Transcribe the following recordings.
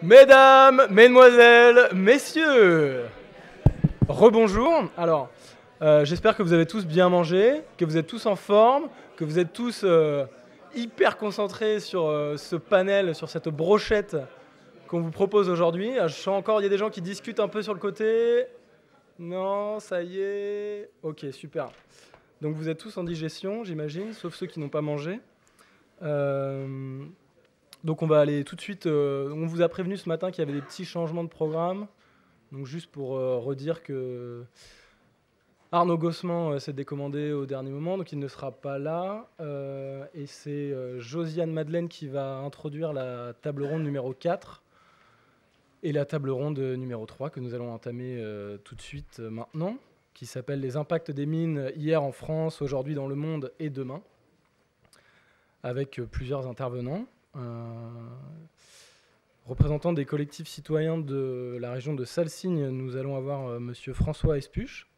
Mesdames, Mesdemoiselles, Messieurs, rebonjour. Alors, j'espère que vous avez tous bien mangé, que vous êtes tous en forme, que vous êtes tous hyper concentrés sur ce panel, sur cette brochette qu'on vous propose aujourd'hui. Je sens encore, il y a des gens qui discutent un peu sur le côté. Non, ça y est. Ok, super. Donc vous êtes tous en digestion, j'imagine, sauf ceux qui n'ont pas mangé. Donc on va aller tout de suite. On vous a prévenu ce matin qu'il y avait des petits changements de programme. Donc juste pour redire que Arnaud Gossement s'est décommandé au dernier moment, donc il ne sera pas là. Et c'est Josiane Madeleine qui va introduire la table ronde numéro 4 et la table ronde numéro 3 que nous allons entamer tout de suite maintenant, qui s'appelle Les impacts des mines hier en France, aujourd'hui dans le monde et demain, avec plusieurs intervenants. Représentant des collectifs citoyens de la région de Salsigne, nous allons avoir monsieur François Espuche,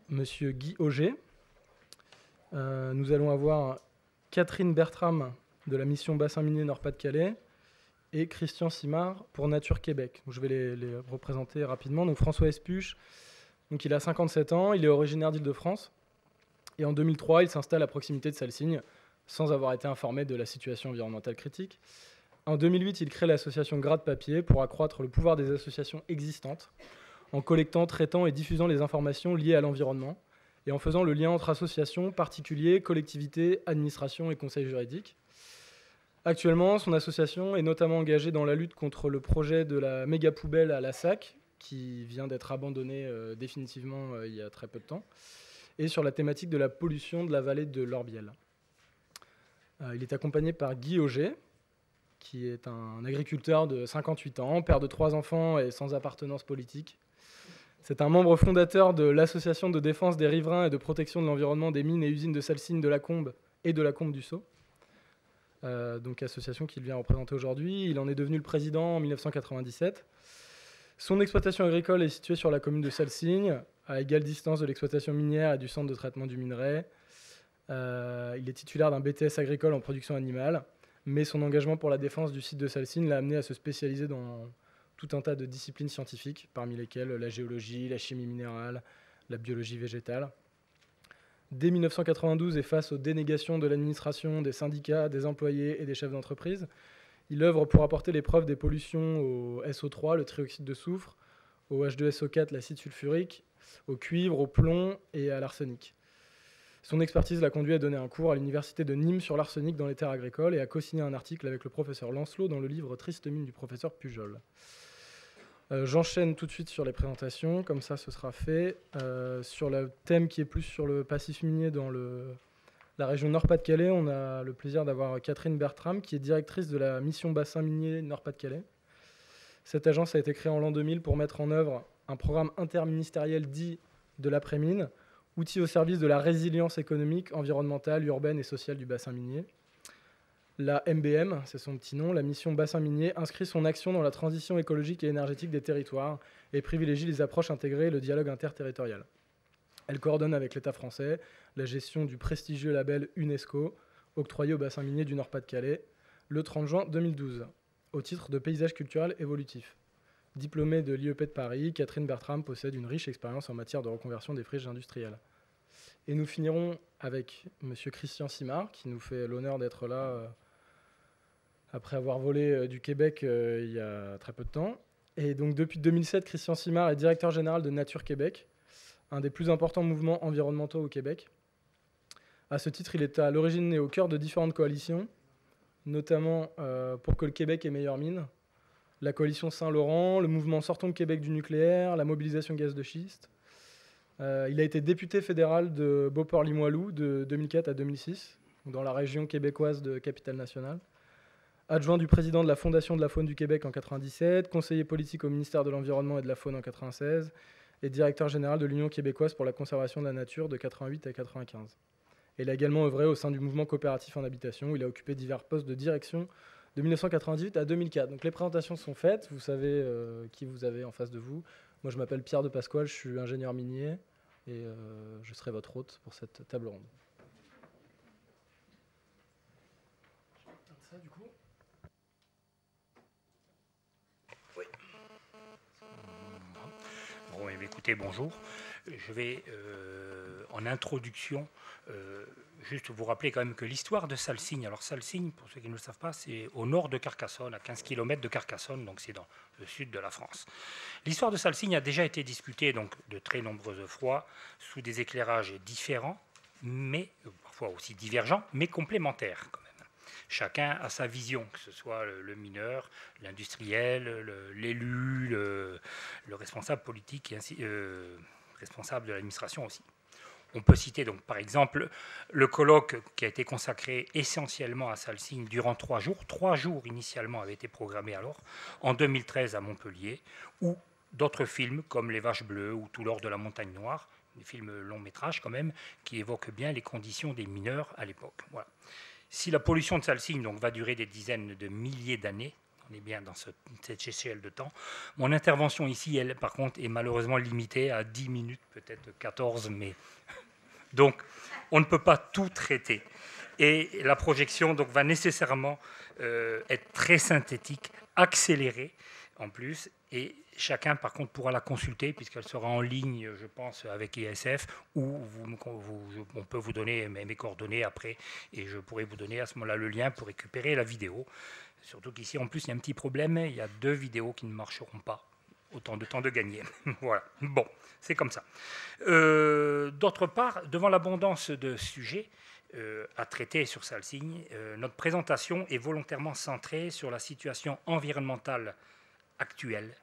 monsieur Guy Auger. Nous allons avoir Catherine Bertram de la mission Bassin Minier Nord-Pas-de-Calais et Christian Simard pour Nature Québec. Je vais les représenter rapidement. Donc François Espuche, donc il a 57 ans, il est originaire d'Île-de-France et en 2003, il s'installe à proximité de Salsigne sans avoir été informé de la situation environnementale critique. En 2008, il crée l'association Grade Papier pour accroître le pouvoir des associations existantes en collectant, traitant et diffusant les informations liées à l'environnement et en faisant le lien entre associations, particuliers, collectivités, administrations et conseils juridiques. Actuellement, son association est notamment engagée dans la lutte contre le projet de la méga poubelle à Lassac, qui vient d'être abandonné définitivement il y a très peu de temps, et sur la thématique de la pollution de la vallée de l'Orbiel. Il est accompagné par Guy Auger, qui est un agriculteur de 58 ans, père de 3 enfants et sans appartenance politique. C'est un membre fondateur de l'Association de défense des riverains et de protection de l'environnement des mines et usines de Salsigne de la Combe et de la Combe du Sceau. Donc association qu'il vient représenter aujourd'hui. Il en est devenu le président en 1997. Son exploitation agricole est située sur la commune de Salsigne, à égale distance de l'exploitation minière et du centre de traitement du minerai. Il est titulaire d'un BTS agricole en production animale, mais son engagement pour la défense du site de Salsigne l'a amené à se spécialiser dans tout un tas de disciplines scientifiques, parmi lesquelles la géologie, la chimie minérale, la biologie végétale. Dès 1992, et face aux dénégations de l'administration, des syndicats, des employés et des chefs d'entreprise, il œuvre pour apporter les preuves des pollutions au SO3, le trioxyde de soufre, au H2SO4, l'acide sulfurique, au cuivre, au plomb et à l'arsenic. Son expertise l'a conduit à donner un cours à l'université de Nîmes sur l'arsenic dans les terres agricoles et à co-signer un article avec le professeur Lancelot dans le livre Triste mine du professeur Pujol. J'enchaîne tout de suite sur les présentations, comme ça ce sera fait. Sur le thème qui est plus sur le passif minier dans la région Nord-Pas-de-Calais, on a le plaisir d'avoir Catherine Bertram, qui est directrice de la mission Bassin Minier Nord-Pas-de-Calais. Cette agence a été créée en l'an 2000 pour mettre en œuvre un programme interministériel dit de l'après-mine, outil au service de la résilience économique, environnementale, urbaine et sociale du bassin minier. La MBM, c'est son petit nom, la mission Bassin Minier, inscrit son action dans la transition écologique et énergétique des territoires et privilégie les approches intégrées et le dialogue interterritorial. Elle coordonne avec l'État français la gestion du prestigieux label UNESCO, octroyé au bassin minier du Nord-Pas-de-Calais, le 30 juin 2012, au titre de paysage culturel évolutif. Diplômée de l'IEP de Paris, Catherine Bertram possède une riche expérience en matière de reconversion des friches industrielles. Et nous finirons avec M. Christian Simard, qui nous fait l'honneur d'être là après avoir volé du Québec il y a très peu de temps. Et donc depuis 2007, Christian Simard est directeur général de Nature Québec, un des plus importants mouvements environnementaux au Québec. À ce titre, il est à l'origine né au cœur de différentes coalitions, notamment pour que le Québec ait meilleure mine, la coalition Saint-Laurent, le mouvement Sortons le Québec du nucléaire, la mobilisation gaz de schiste. Il a été député fédéral de Beauport-Limoilou de 2004 à 2006, dans la région québécoise de Capitale-Nationale. Adjoint du président de la Fondation de la Faune du Québec en 1997, conseiller politique au ministère de l'Environnement et de la Faune en 1996, et directeur général de l'Union québécoise pour la conservation de la nature de 1988 à 1995. Il a également œuvré au sein du mouvement coopératif en habitation, où il a occupé divers postes de direction de 1998 à 2004. Donc les présentations sont faites, vous savez qui vous avez en face de vous. Moi je m'appelle Pierre de Pasquale, je suis ingénieur minier, et je serai votre hôte pour cette table ronde. Ça, du coup. écouté, bonjour. Je vais, en introduction, juste vous rappeler quand même que l'histoire de Salsigne, alors Salsigne, pour ceux qui ne le savent pas, c'est au nord de Carcassonne, à 15 km de Carcassonne, donc c'est dans le sud de la France. L'histoire de Salsigne a déjà été discutée donc, de très nombreuses fois, sous des éclairages différents, mais parfois aussi divergents, mais complémentaires quand même. Chacun a sa vision, que ce soit le mineur, l'industriel, l'élu, le responsable politique, et ainsi, responsable de l'administration aussi. On peut citer donc par exemple le colloque qui a été consacré essentiellement à Salsigne durant 3 jours. 3 jours initialement avaient été programmés alors, en 2013 à Montpellier, ou d'autres films comme Les Vaches Bleues ou Tout l'or de la Montagne Noire, des films longs métrages quand même, qui évoquent bien les conditions des mineurs à l'époque. Voilà. Si la pollution de Salsigne donc, va durer des dizaines de milliers d'années, on est bien dans cette échelle de temps, mon intervention ici, elle, par contre, est malheureusement limitée à 10 minutes, peut-être 14, mais... Donc, on ne peut pas tout traiter. Et la projection donc, va nécessairement être très synthétique, accélérée en plus, et chacun, par contre, pourra la consulter, puisqu'elle sera en ligne, je pense, avec ISF, ou on peut vous donner mes coordonnées après, et je pourrai vous donner à ce moment-là le lien pour récupérer la vidéo. Surtout qu'ici, en plus, il y a un petit problème, il y a 2 vidéos qui ne marcheront pas. Autant de temps de gagner. Voilà. Bon, c'est comme ça. D'autre part, devant l'abondance de sujets à traiter sur Salsigne, notre présentation est volontairement centrée sur la situation environnementale actuelle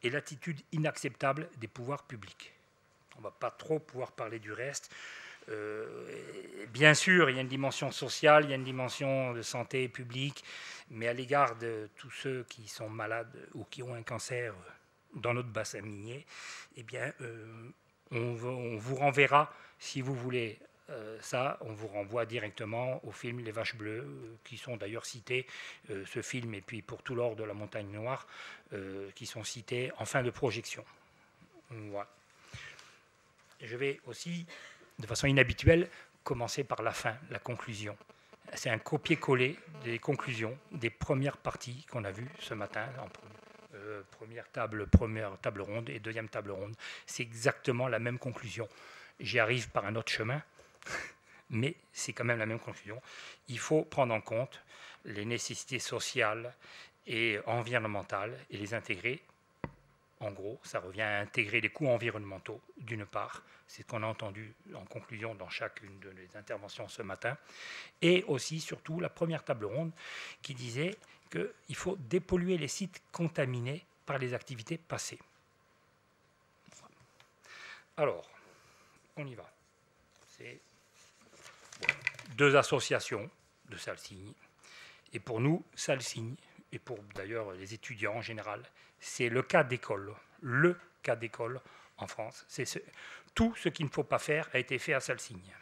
et l'attitude inacceptable des pouvoirs publics. On ne va pas trop pouvoir parler du reste. Bien sûr, il y a une dimension sociale, il y a une dimension de santé publique, mais à l'égard de tous ceux qui sont malades ou qui ont un cancer dans notre bassin minier, eh bien, on vous renverra, si vous voulez ça, on vous renvoie directement au film Les Vaches Bleues, qui sont d'ailleurs cités, ce film, et puis pour Tout l'or de la Montagne Noire, qui sont cités en fin de projection. Voilà. Je vais aussi, de façon inhabituelle, commencer par la fin, la conclusion. C'est un copier-coller des conclusions des premières parties qu'on a vues ce matin, première table ronde et deuxième table ronde. C'est exactement la même conclusion. J'y arrive par un autre chemin, mais c'est quand même la même conclusion. Il faut prendre en compte les nécessités sociales et environnementales et les intégrer. En gros, ça revient à intégrer les coûts environnementaux, d'une part, c'est ce qu'on a entendu en conclusion dans chacune de les interventions ce matin, et aussi, surtout, la première table ronde qui disait qu'il faut dépolluer les sites contaminés par les activités passées. Alors, on y va. C'est 2 associations de Salsigne. Et pour nous, Salsigne, et pour d'ailleurs les étudiants en général, c'est le cas d'école. Le cas d'école en France. Tout ce qu'il ne faut pas faire a été fait à Salsigne.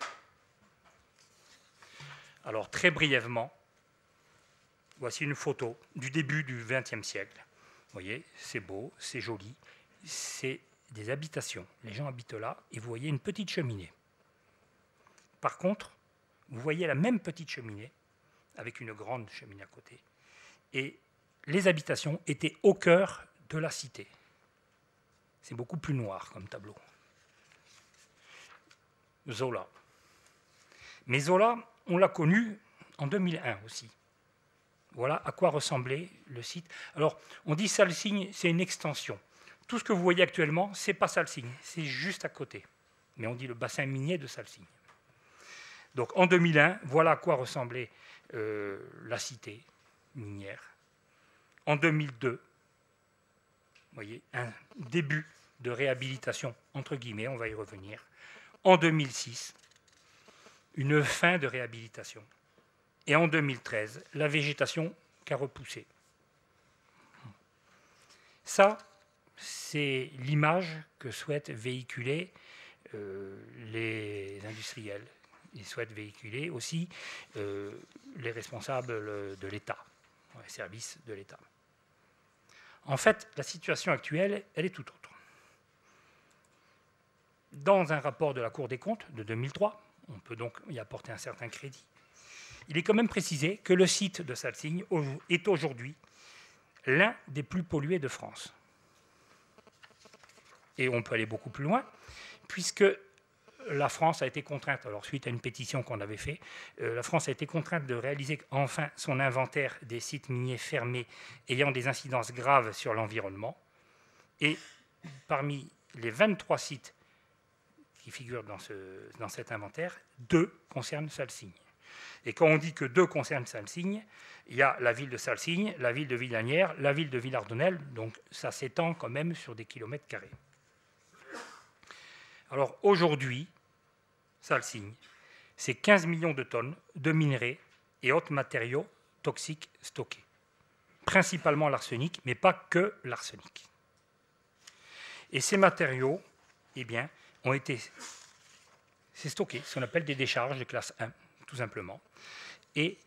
Alors, très brièvement, voici une photo du début du XXe siècle. Vous voyez, c'est beau, c'est joli, c'est des habitations. Les gens habitent là et vous voyez une petite cheminée. Par contre, vous voyez la même petite cheminée avec une grande cheminée à côté. Et les habitations étaient au cœur de la cité. C'est beaucoup plus noir comme tableau. Zola. Mais Zola, on l'a connu en 2001 aussi. Voilà à quoi ressemblait le site. Alors, on dit Salsigne, c'est une extension. Tout ce que vous voyez actuellement, ce n'est pas Salsigne, c'est juste à côté. Mais on dit le bassin minier de Salsigne. Donc, en 2001, voilà à quoi ressemblait la cité minière. En 2002, vous voyez, un début de réhabilitation, entre guillemets, on va y revenir. En 2006, une fin de réhabilitation. Et en 2013, la végétation qui a repoussé. Ça, c'est l'image que souhaitent véhiculer les industriels. Ils souhaitent véhiculer aussi les responsables de l'État, les services de l'État. En fait, la situation actuelle, elle est tout autre. Dans un rapport de la Cour des comptes de 2003, on peut donc y apporter un certain crédit, il est quand même précisé que le site de Salsigne est aujourd'hui l'un des plus pollués de France. Et on peut aller beaucoup plus loin, puisque la France a été contrainte, alors suite à une pétition qu'on avait faite, la France a été contrainte de réaliser enfin son inventaire des sites miniers fermés ayant des incidences graves sur l'environnement. Et parmi les 23 sites qui figurent dans cet inventaire, 2 concernent Salsigne. Et quand on dit que 2 concernent Salsigne, il y a la ville de Salsigne, la ville de Villanière, la ville de Villardonnel, donc ça s'étend quand même sur des kilomètres carrés. Alors aujourd'hui, Salsigne, c'est 15 millions de tonnes de minerais et autres matériaux toxiques stockés. Principalement l'arsenic, mais pas que l'arsenic. Et ces matériaux, eh bien, ont été stocké, ce qu'on appelle des décharges de classe 1, tout simplement. Et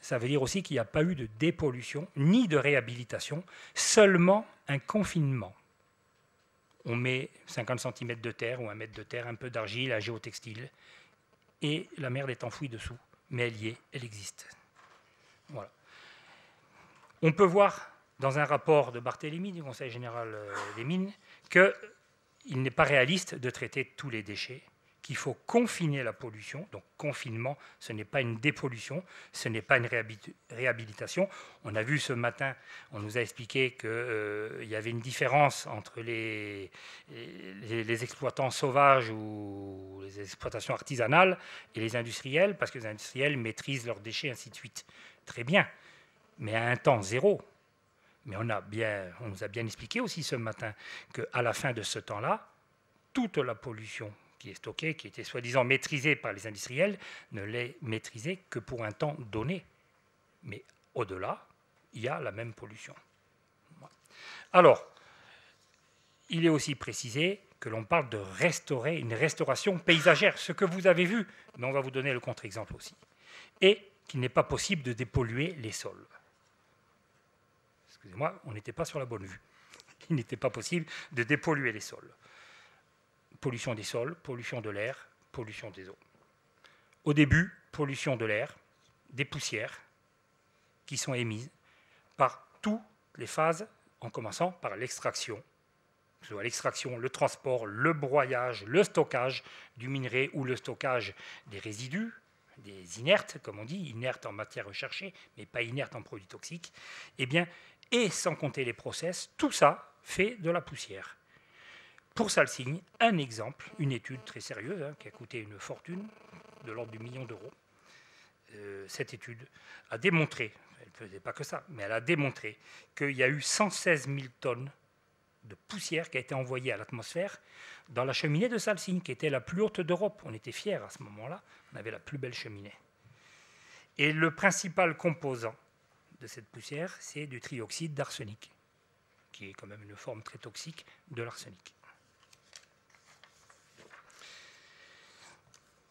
ça veut dire aussi qu'il n'y a pas eu de dépollution ni de réhabilitation, seulement un confinement. On met 50 cm de terre ou 1 mètre de terre, un peu d'argile, un géotextile, et la merde est enfouie dessous. Mais elle y est, elle existe. Voilà. On peut voir dans un rapport de Barthélemy, du Conseil général des mines, qu'il n'est pas réaliste de traiter tous les déchets, qu'il faut confiner la pollution. Donc confinement, ce n'est pas une dépollution, ce n'est pas une réhabilitation. On a vu ce matin, on nous a expliqué qu'il y avait une différence entre les exploitants sauvages ou les exploitations artisanales et les industriels, parce que les industriels maîtrisent leurs déchets, ainsi de suite. Très bien, mais à un temps zéro. Mais on nous a bien expliqué aussi ce matin qu'à la fin de ce temps-là, toute la pollution qui est stockée, qui était soi-disant maîtrisée par les industriels, ne l'est maîtrisée que pour un temps donné. Mais au-delà, il y a la même pollution. Alors, il est aussi précisé que l'on parle de restaurer, une restauration paysagère, ce que vous avez vu, mais on va vous donner le contre-exemple aussi, et qu'il n'est pas possible de dépolluer les sols. Excusez-moi, on n'était pas sur la bonne vue. Il n'était pas possible de dépolluer les sols. Pollution des sols, pollution de l'air, pollution des eaux. Au début, pollution de l'air, des poussières qui sont émises par toutes les phases, en commençant par l'extraction. Que ce soit l'extraction, le transport, le broyage, le stockage du minerai ou le stockage des résidus, des inertes, comme on dit, inertes en matière recherchée, mais pas inertes en produits toxiques, eh bien, et sans compter les process, tout ça fait de la poussière. Pour Salsigne, un exemple, une étude très sérieuse, qui a coûté une fortune, de l'ordre du million d'euros. Cette étude a démontré, elle ne faisait pas que ça, mais elle a démontré qu'il y a eu 116 000 tonnes de poussière qui a été envoyée à l'atmosphère dans la cheminée de Salsigne, qui était la plus haute d'Europe. On était fiers à ce moment-là, on avait la plus belle cheminée. Et le principal composant de cette poussière, c'est du trioxyde d'arsenic, qui est quand même une forme très toxique de l'arsenic.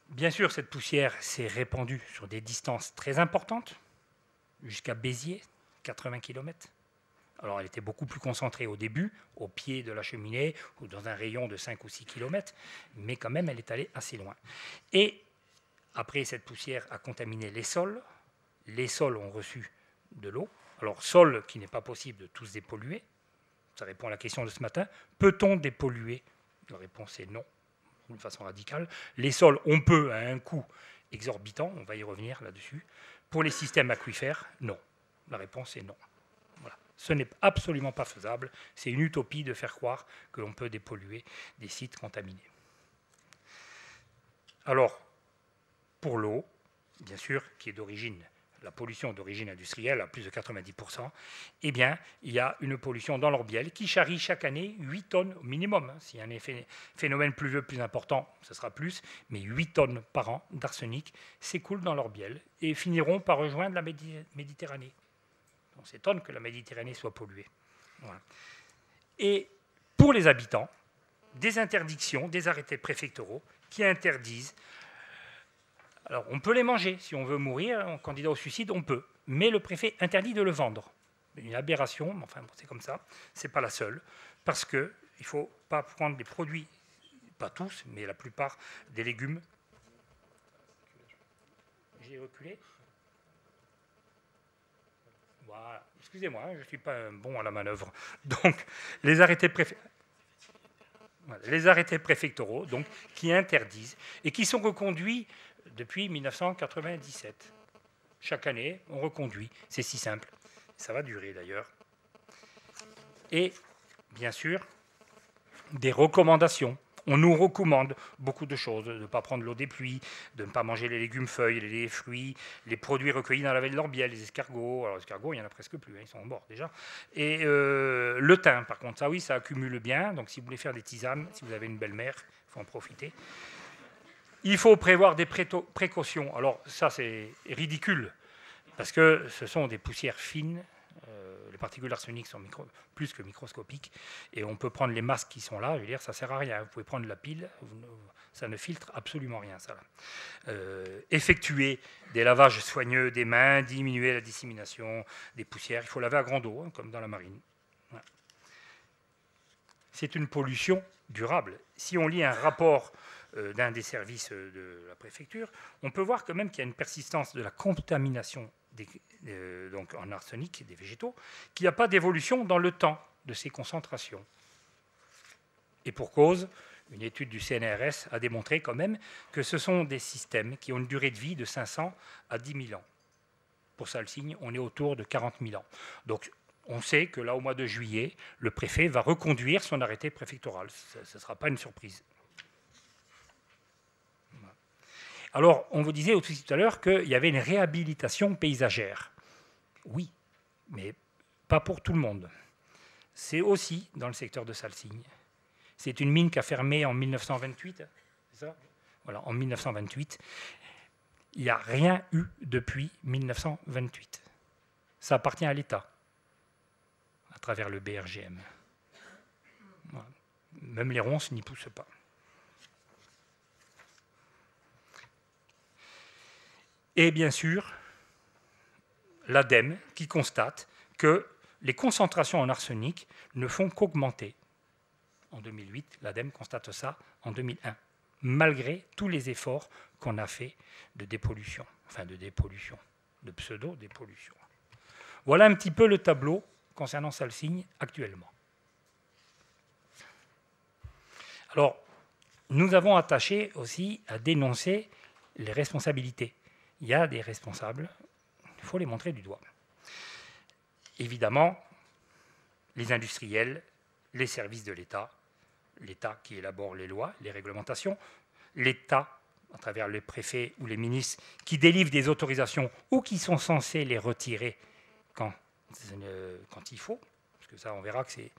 Bien sûr, cette poussière s'est répandue sur des distances très importantes, jusqu'à Béziers, 80 km. Alors, elle était beaucoup plus concentrée au début, au pied de la cheminée, ou dans un rayon de 5 ou 6 km, mais quand même, elle est allée assez loin. Et après, cette poussière a contaminé les sols. Les sols ont reçu de l'eau. Alors, sol qui n'est pas possible de tous dépolluer. Ça répond à la question de ce matin. Peut-on dépolluer? La réponse est non, d'une façon radicale. Les sols, on peut à un coût exorbitant, on va y revenir là-dessus. Pour les systèmes aquifères, non. La réponse est non. Voilà. Ce n'est absolument pas faisable. C'est une utopie de faire croire que l'on peut dépolluer des sites contaminés. Alors, pour l'eau, bien sûr, qui est d'origine, la pollution d'origine industrielle à plus de 90%, eh bien, il y a une pollution dans l'Orbiel qui charrie chaque année 8 tonnes au minimum. S'il y a un phénomène pluvieux plus important, ce sera plus, mais 8 tonnes par an d'arsenic s'écoulent dans l'Orbiel et finiront par rejoindre la Méditerranée. On s'étonne que la Méditerranée soit polluée. Voilà. Et pour les habitants, des interdictions, des arrêtés préfectoraux qui interdisent. Alors, on peut les manger. Si on veut mourir, en candidat au suicide, on peut. Mais le préfet interdit de le vendre. Une aberration, mais enfin, c'est comme ça. Ce n'est pas la seule. Parce qu'il ne faut pas prendre des produits, pas tous, mais la plupart des légumes. J'ai reculé. Voilà. Excusez-moi, je ne suis pas bon à la manœuvre. Donc, les arrêtés préfectoraux. Voilà, les arrêtés préfectoraux, donc, qui interdisent et qui sont reconduits depuis 1997. Chaque année, on reconduit. C'est si simple. Ça va durer d'ailleurs. Et, bien sûr, des recommandations. On nous recommande beaucoup de choses, de ne pas prendre l'eau des pluies, de ne pas manger les légumes feuilles, les fruits, les produits recueillis dans la vallée de l'Orbiel, les escargots. Alors, les escargots, il n'y en a presque plus, hein, ils sont morts déjà. Et le thym, par contre, ça oui, ça accumule bien. Donc, si vous voulez faire des tisanes, si vous avez une belle-mère, il faut en profiter. Il faut prévoir des précautions. Alors, ça, c'est ridicule, parce que ce sont des poussières fines. Les particules arseniques sont plus que microscopiques, et on peut prendre les masques qui sont là, je veux dire, ça ne sert à rien. Vous pouvez prendre la pile, ça ne filtre absolument rien, ça. Effectuer des lavages soigneux des mains, diminuer la dissémination des poussières. Il faut laver à grande eau, hein, comme dans la marine. Voilà. C'est une pollution durable. Si on lit un rapport d'un des services de la préfecture, on peut voir quand même qu'il y a une persistance de la contamination donc en arsenic des végétaux, qu'il n'y a pas d'évolution dans le temps de ces concentrations. Et pour cause, une étude du CNRS a démontré quand même que ce sont des systèmes qui ont une durée de vie de 500 à 10 000 ans. Pour Salsigne, on est autour de 40 000 ans. Donc on sait que là, au mois de juillet, le préfet va reconduire son arrêté préfectoral. Ce ne sera pas une surprise. Alors, on vous disait aussi tout à l'heure qu'il y avait une réhabilitation paysagère. Oui, mais pas pour tout le monde. C'est aussi dans le secteur de Salsigne. C'est une mine qui a fermé en 1928. C'est ça ? Voilà, en 1928. Il n'y a rien eu depuis 1928. Ça appartient à l'État, à travers le BRGM. Voilà. Même les ronces n'y poussent pas. Et bien sûr, l'ADEME qui constate que les concentrations en arsenic ne font qu'augmenter. En 2008, l'ADEME constate ça en 2001, malgré tous les efforts qu'on a fait de dépollution, de pseudo-dépollution. Voilà un petit peu le tableau concernant Salsigne actuellement. Alors, nous avons attaché aussi à dénoncer les responsabilités. Il y a des responsables, il faut les montrer du doigt. Évidemment, les industriels, les services de l'État, l'État qui élabore les lois, les réglementations, l'État, à travers les préfets ou les ministres, qui délivrent des autorisations ou qui sont censés les retirer quand il faut, parce que ça, on verra que c'est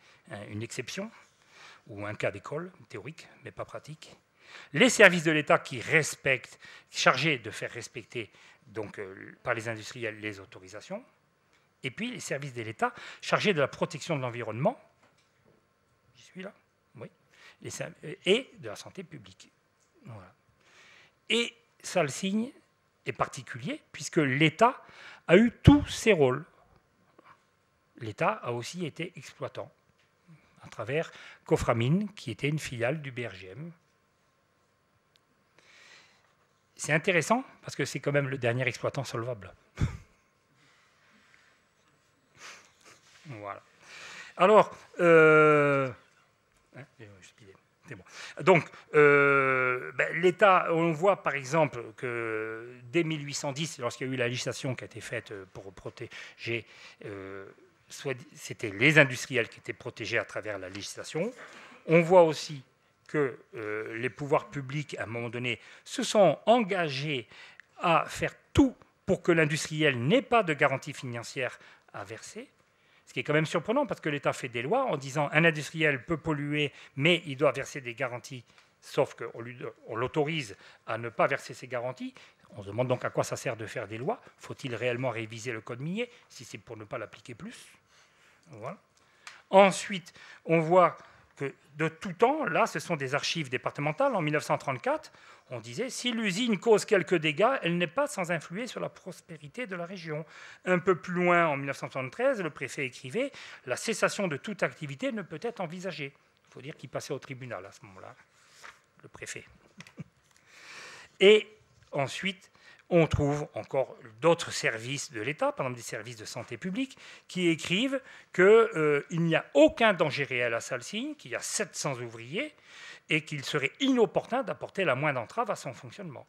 une exception, ou un cas d'école théorique, mais pas pratique. Les services de l'État qui respectent, chargés de faire respecter donc, par les industriels les autorisations, et puis les services de l'État chargés de la protection de l'environnement, j'y suis là, oui, et de la santé publique. Voilà. Et Salsigne est particulier, puisque l'État a eu tous ses rôles. L'État a aussi été exploitant, à travers Coframine, qui était une filiale du BRGM. C'est intéressant, parce que c'est quand même le dernier exploitant solvable. Voilà. Alors, c'est bon. Donc, l'État, on voit par exemple que dès 1810, lorsqu'il y a eu la législation qui a été faite pour protéger, c'était les industriels qui étaient protégés à travers la législation. On voit aussi que les pouvoirs publics, à un moment donné, se sont engagés à faire tout pour que l'industriel n'ait pas de garantie financière à verser. Ce qui est quand même surprenant, parce que l'État fait des lois en disant qu'un industriel peut polluer, mais il doit verser des garanties, sauf qu'on l'autorise à ne pas verser ces garanties. On se demande donc à quoi ça sert de faire des lois. Faut-il réellement réviser le code minier, si c'est pour ne pas l'appliquer plus? Voilà. Ensuite, on voit que de tout temps, là, ce sont des archives départementales. En 1934, on disait « Si l'usine cause quelques dégâts, elle n'est pas sans influer sur la prospérité de la région ». Un peu plus loin, en 1973, le préfet écrivait « La cessation de toute activité ne peut être envisagée ». Il faut dire qu'il passait au tribunal à ce moment-là, le préfet. Et ensuite, on trouve encore d'autres services de l'État, par exemple des services de santé publique, qui écrivent qu'il n'y a aucun danger réel à Salsigne, qu'il y a 700 ouvriers et qu'il serait inopportun d'apporter la moindre entrave à son fonctionnement.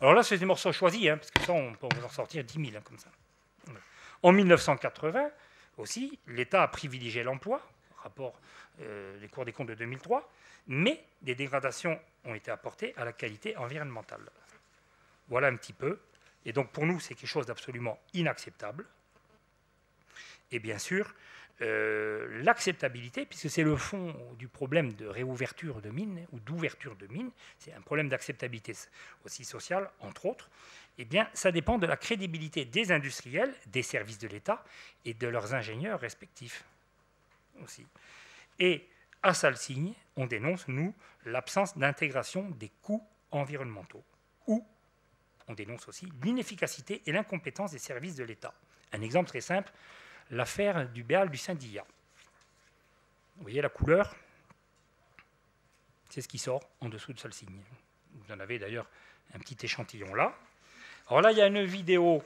Alors là, c'est des morceaux choisis, hein, parce que ça, on peut en sortir 10 000 hein, comme ça. En 1980, aussi, l'État a privilégié l'emploi, rapport des cours des comptes de 2003, mais des dégradations ont été apportées à la qualité environnementale. Voilà un petit peu. Et donc pour nous, c'est quelque chose d'absolument inacceptable. Et bien sûr, l'acceptabilité, puisque c'est le fond du problème de réouverture de mines ou d'ouverture de mines, c'est un problème d'acceptabilité aussi sociale, entre autres, eh bien, ça dépend de la crédibilité des industriels, des services de l'État et de leurs ingénieurs respectifs aussi. Et à Salsigne, on dénonce, nous, l'absence d'intégration des coûts environnementaux, ou on dénonce aussi l'inefficacité et l'incompétence des services de l'État. Un exemple très simple, l'affaire du Béal du Saint-Diat. Vous voyez la couleur? C'est ce qui sort en dessous de Salsigne. Vous en avez d'ailleurs un petit échantillon là. Alors là, il y a une vidéo,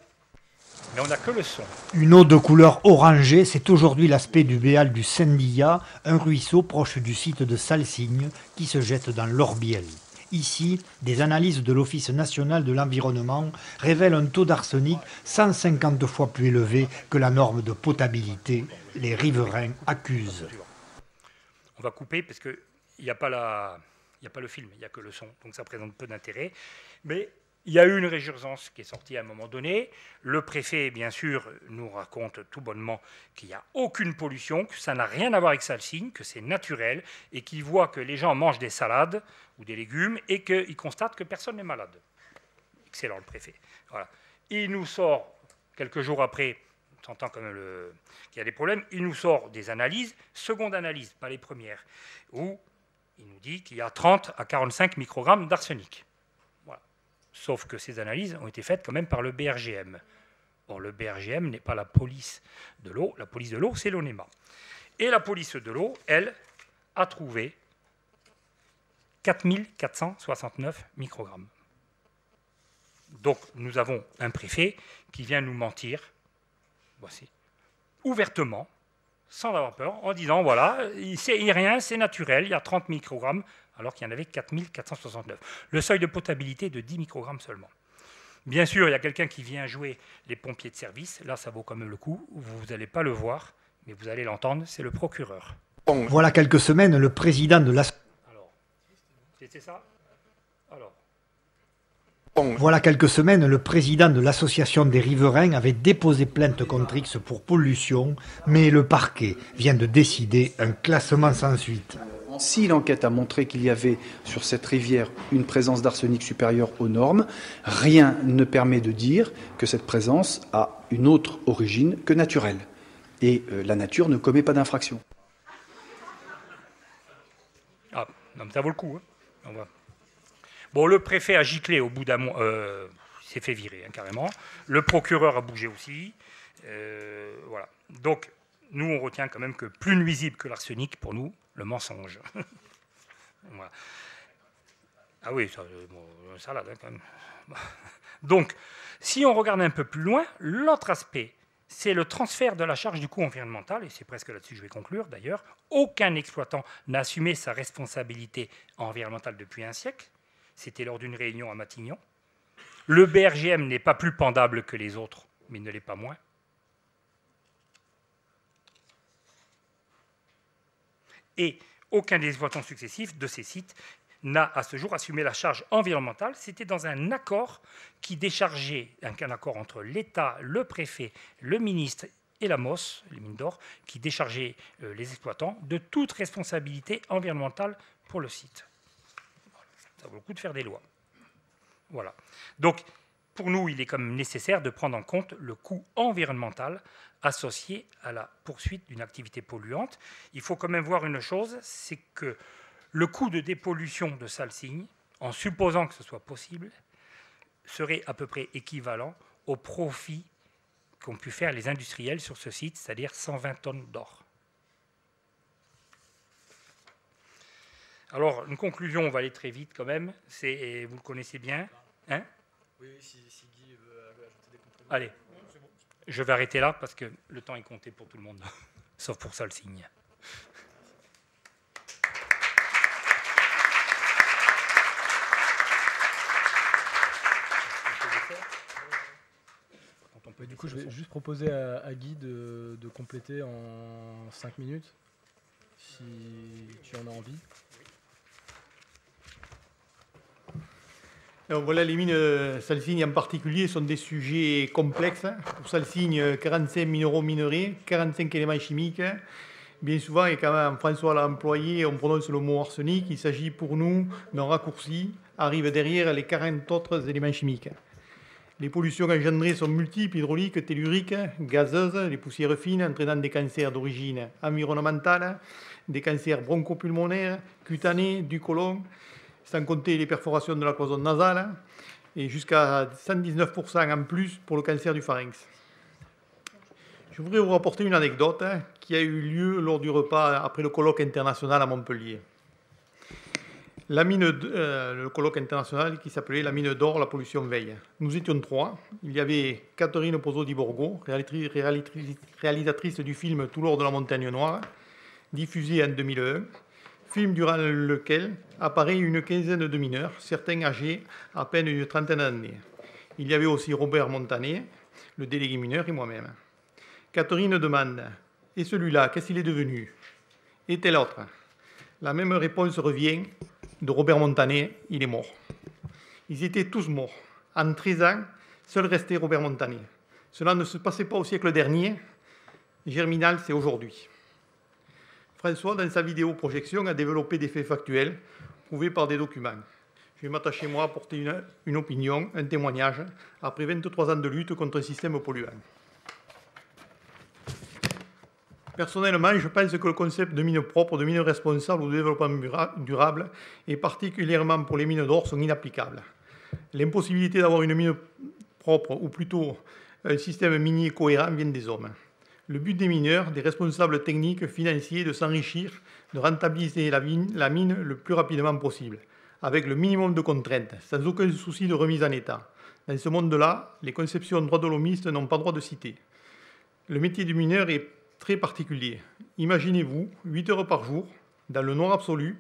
mais on n'a que le son. Une eau de couleur orangée, c'est aujourd'hui l'aspect du Béal du Saint-Diat, un ruisseau proche du site de Salsigne qui se jette dans l'Orbiel. Ici, des analyses de l'Office national de l'environnement révèlent un taux d'arsenic 150 fois plus élevé que la norme de potabilité. Les riverains accusent. On va couper parce qu'il n'y a pas le film, il n'y a que le son, donc ça présente peu d'intérêt. Mais il y a eu une résurgence qui est sortie à un moment donné. Le préfet, bien sûr, nous raconte tout bonnement qu'il n'y a aucune pollution, que ça n'a rien à voir avec Salsigne, que c'est naturel, et qu'il voit que les gens mangent des salades ou des légumes, et qu'il constate que personne n'est malade. Excellent, le préfet. Voilà. Il nous sort, quelques jours après, on s'entend quand même qu'il y a des problèmes, il nous sort des analyses, seconde analyse, pas les premières, où il nous dit qu'il y a 30 à 45 microgrammes d'arsenic. Sauf que ces analyses ont été faites quand même par le BRGM. Bon, le BRGM n'est pas la police de l'eau. La police de l'eau, c'est l'ONEMA. Et la police de l'eau, elle, a trouvé 4469 microgrammes. Donc, nous avons un préfet qui vient nous mentir, voici, ouvertement, sans avoir peur, en disant, voilà, il n'y a rien, c'est naturel, il y a 30 microgrammes, alors qu'il y en avait 4469. Le seuil de potabilité est de 10 microgrammes seulement. Bien sûr, il y a quelqu'un qui vient jouer les pompiers de service. Là, ça vaut quand même le coup. Vous n'allez pas le voir, mais vous allez l'entendre. C'est le procureur. Voilà quelques semaines, le président de la... Alors, c'était ça? Alors. Voilà quelques semaines, le président de l'association des riverains avait déposé plainte contre X pour pollution, mais le parquet vient de décider un classement sans suite. Si l'enquête a montré qu'il y avait sur cette rivière une présence d'arsenic supérieure aux normes, rien ne permet de dire que cette présence a une autre origine que naturelle. Et la nature ne commet pas d'infraction. Ah, non, mais ça vaut le coup. Hein. Bon, le préfet a giclé au bout d'un mois, il s'est fait virer hein, carrément. Le procureur a bougé aussi. Voilà. Donc, nous, on retient quand même que plus nuisible que l'arsenic, pour nous, le mensonge. Voilà. Ah oui, ça, bon, salade hein, quand même. Donc, si on regarde un peu plus loin, l'autre aspect, c'est le transfert de la charge du coût environnemental, et c'est presque là-dessus que je vais conclure d'ailleurs. Aucun exploitant n'a assumé sa responsabilité environnementale depuis un siècle. C'était lors d'une réunion à Matignon. Le BRGM n'est pas plus pendable que les autres, mais il ne l'est pas moins. Et aucun des exploitants successifs de ces sites n'a à ce jour assumé la charge environnementale. C'était dans un accord qui déchargeait, un accord entre l'État, le préfet, le ministre et la MOS, les mines d'or, qui déchargeait les exploitants de toute responsabilité environnementale pour le site. Ça vaut le coup de faire des lois. Voilà. Donc, pour nous, il est quand même nécessaire de prendre en compte le coût environnemental associé à la poursuite d'une activité polluante. Il faut quand même voir une chose, c'est que le coût de dépollution de Salsigne, en supposant que ce soit possible, serait à peu près équivalent au profit qu'ont pu faire les industriels sur ce site, c'est-à-dire 120 tonnes d'or. Alors, une conclusion, on va aller très vite quand même, vous le connaissez bien, hein ? Oui, si Guy veut ajouter des compléments. Allez, je vais arrêter là parce que le temps est compté pour tout le monde, sauf pour Salsigne. Du coup, je vais juste proposer à Guy de compléter en 5 minutes, si tu en as envie. Alors voilà, les mines Salsigne en particulier sont des sujets complexes. Pour Salsigne, 45 minéraux minerais, 45 éléments chimiques. Bien souvent, et quand même François l'a employé, on prononce le mot arsenic. Il s'agit pour nous d'un raccourci. Arrivent derrière les 40 autres éléments chimiques. Les pollutions engendrées sont multiples, hydrauliques, telluriques, gazeuses, les poussières fines entraînant des cancers d'origine environnementale, des cancers bronchopulmonaires, cutanés, du côlon, sans compter les perforations de la cloison nasale, et jusqu'à 119% en plus pour le cancer du pharynx. Je voudrais vous rapporter une anecdote qui a eu lieu lors du repas après le colloque international à Montpellier. Le colloque international qui s'appelait la mine d'or, la pollution veille. Nous étions 3. Il y avait Catherine Pozzo di Borgo, réalisatrice du film Toulor de la Montagne Noire, diffusé en 2001, film durant lequel apparaît une quinzaine de mineurs, certains âgés à peine une trentaine d'années. Il y avait aussi Robert Montané, le délégué mineur, et moi-même. Catherine demande « Et celui-là, qu'est-ce qu'il est devenu ?» Et tel autre. La même réponse revient de Robert Montané, il est mort. Ils étaient tous morts. En 13 ans, seul restait Robert Montané. Cela ne se passait pas au siècle dernier. Germinal, c'est aujourd'hui. François, dans sa vidéo projection, a développé des faits factuels, prouvés par des documents. Je vais m'attacher, moi, à porter une opinion, un témoignage, après 23 ans de lutte contre un système polluant. Personnellement, je pense que le concept de mine propre, de mine responsable ou de développement durable, et particulièrement pour les mines d'or, sont inapplicables. L'impossibilité d'avoir une mine propre, ou plutôt un système minier cohérent, vient des hommes. Le but des mineurs, des responsables techniques, financiers, est de s'enrichir, de rentabiliser la mine le plus rapidement possible, avec le minimum de contraintes, sans aucun souci de remise en état. Dans ce monde-là, les conceptions droit de l'homiste n'ont pas droit de citer. Le métier du mineur est très particulier. Imaginez-vous, 8 heures par jour, dans le noir absolu,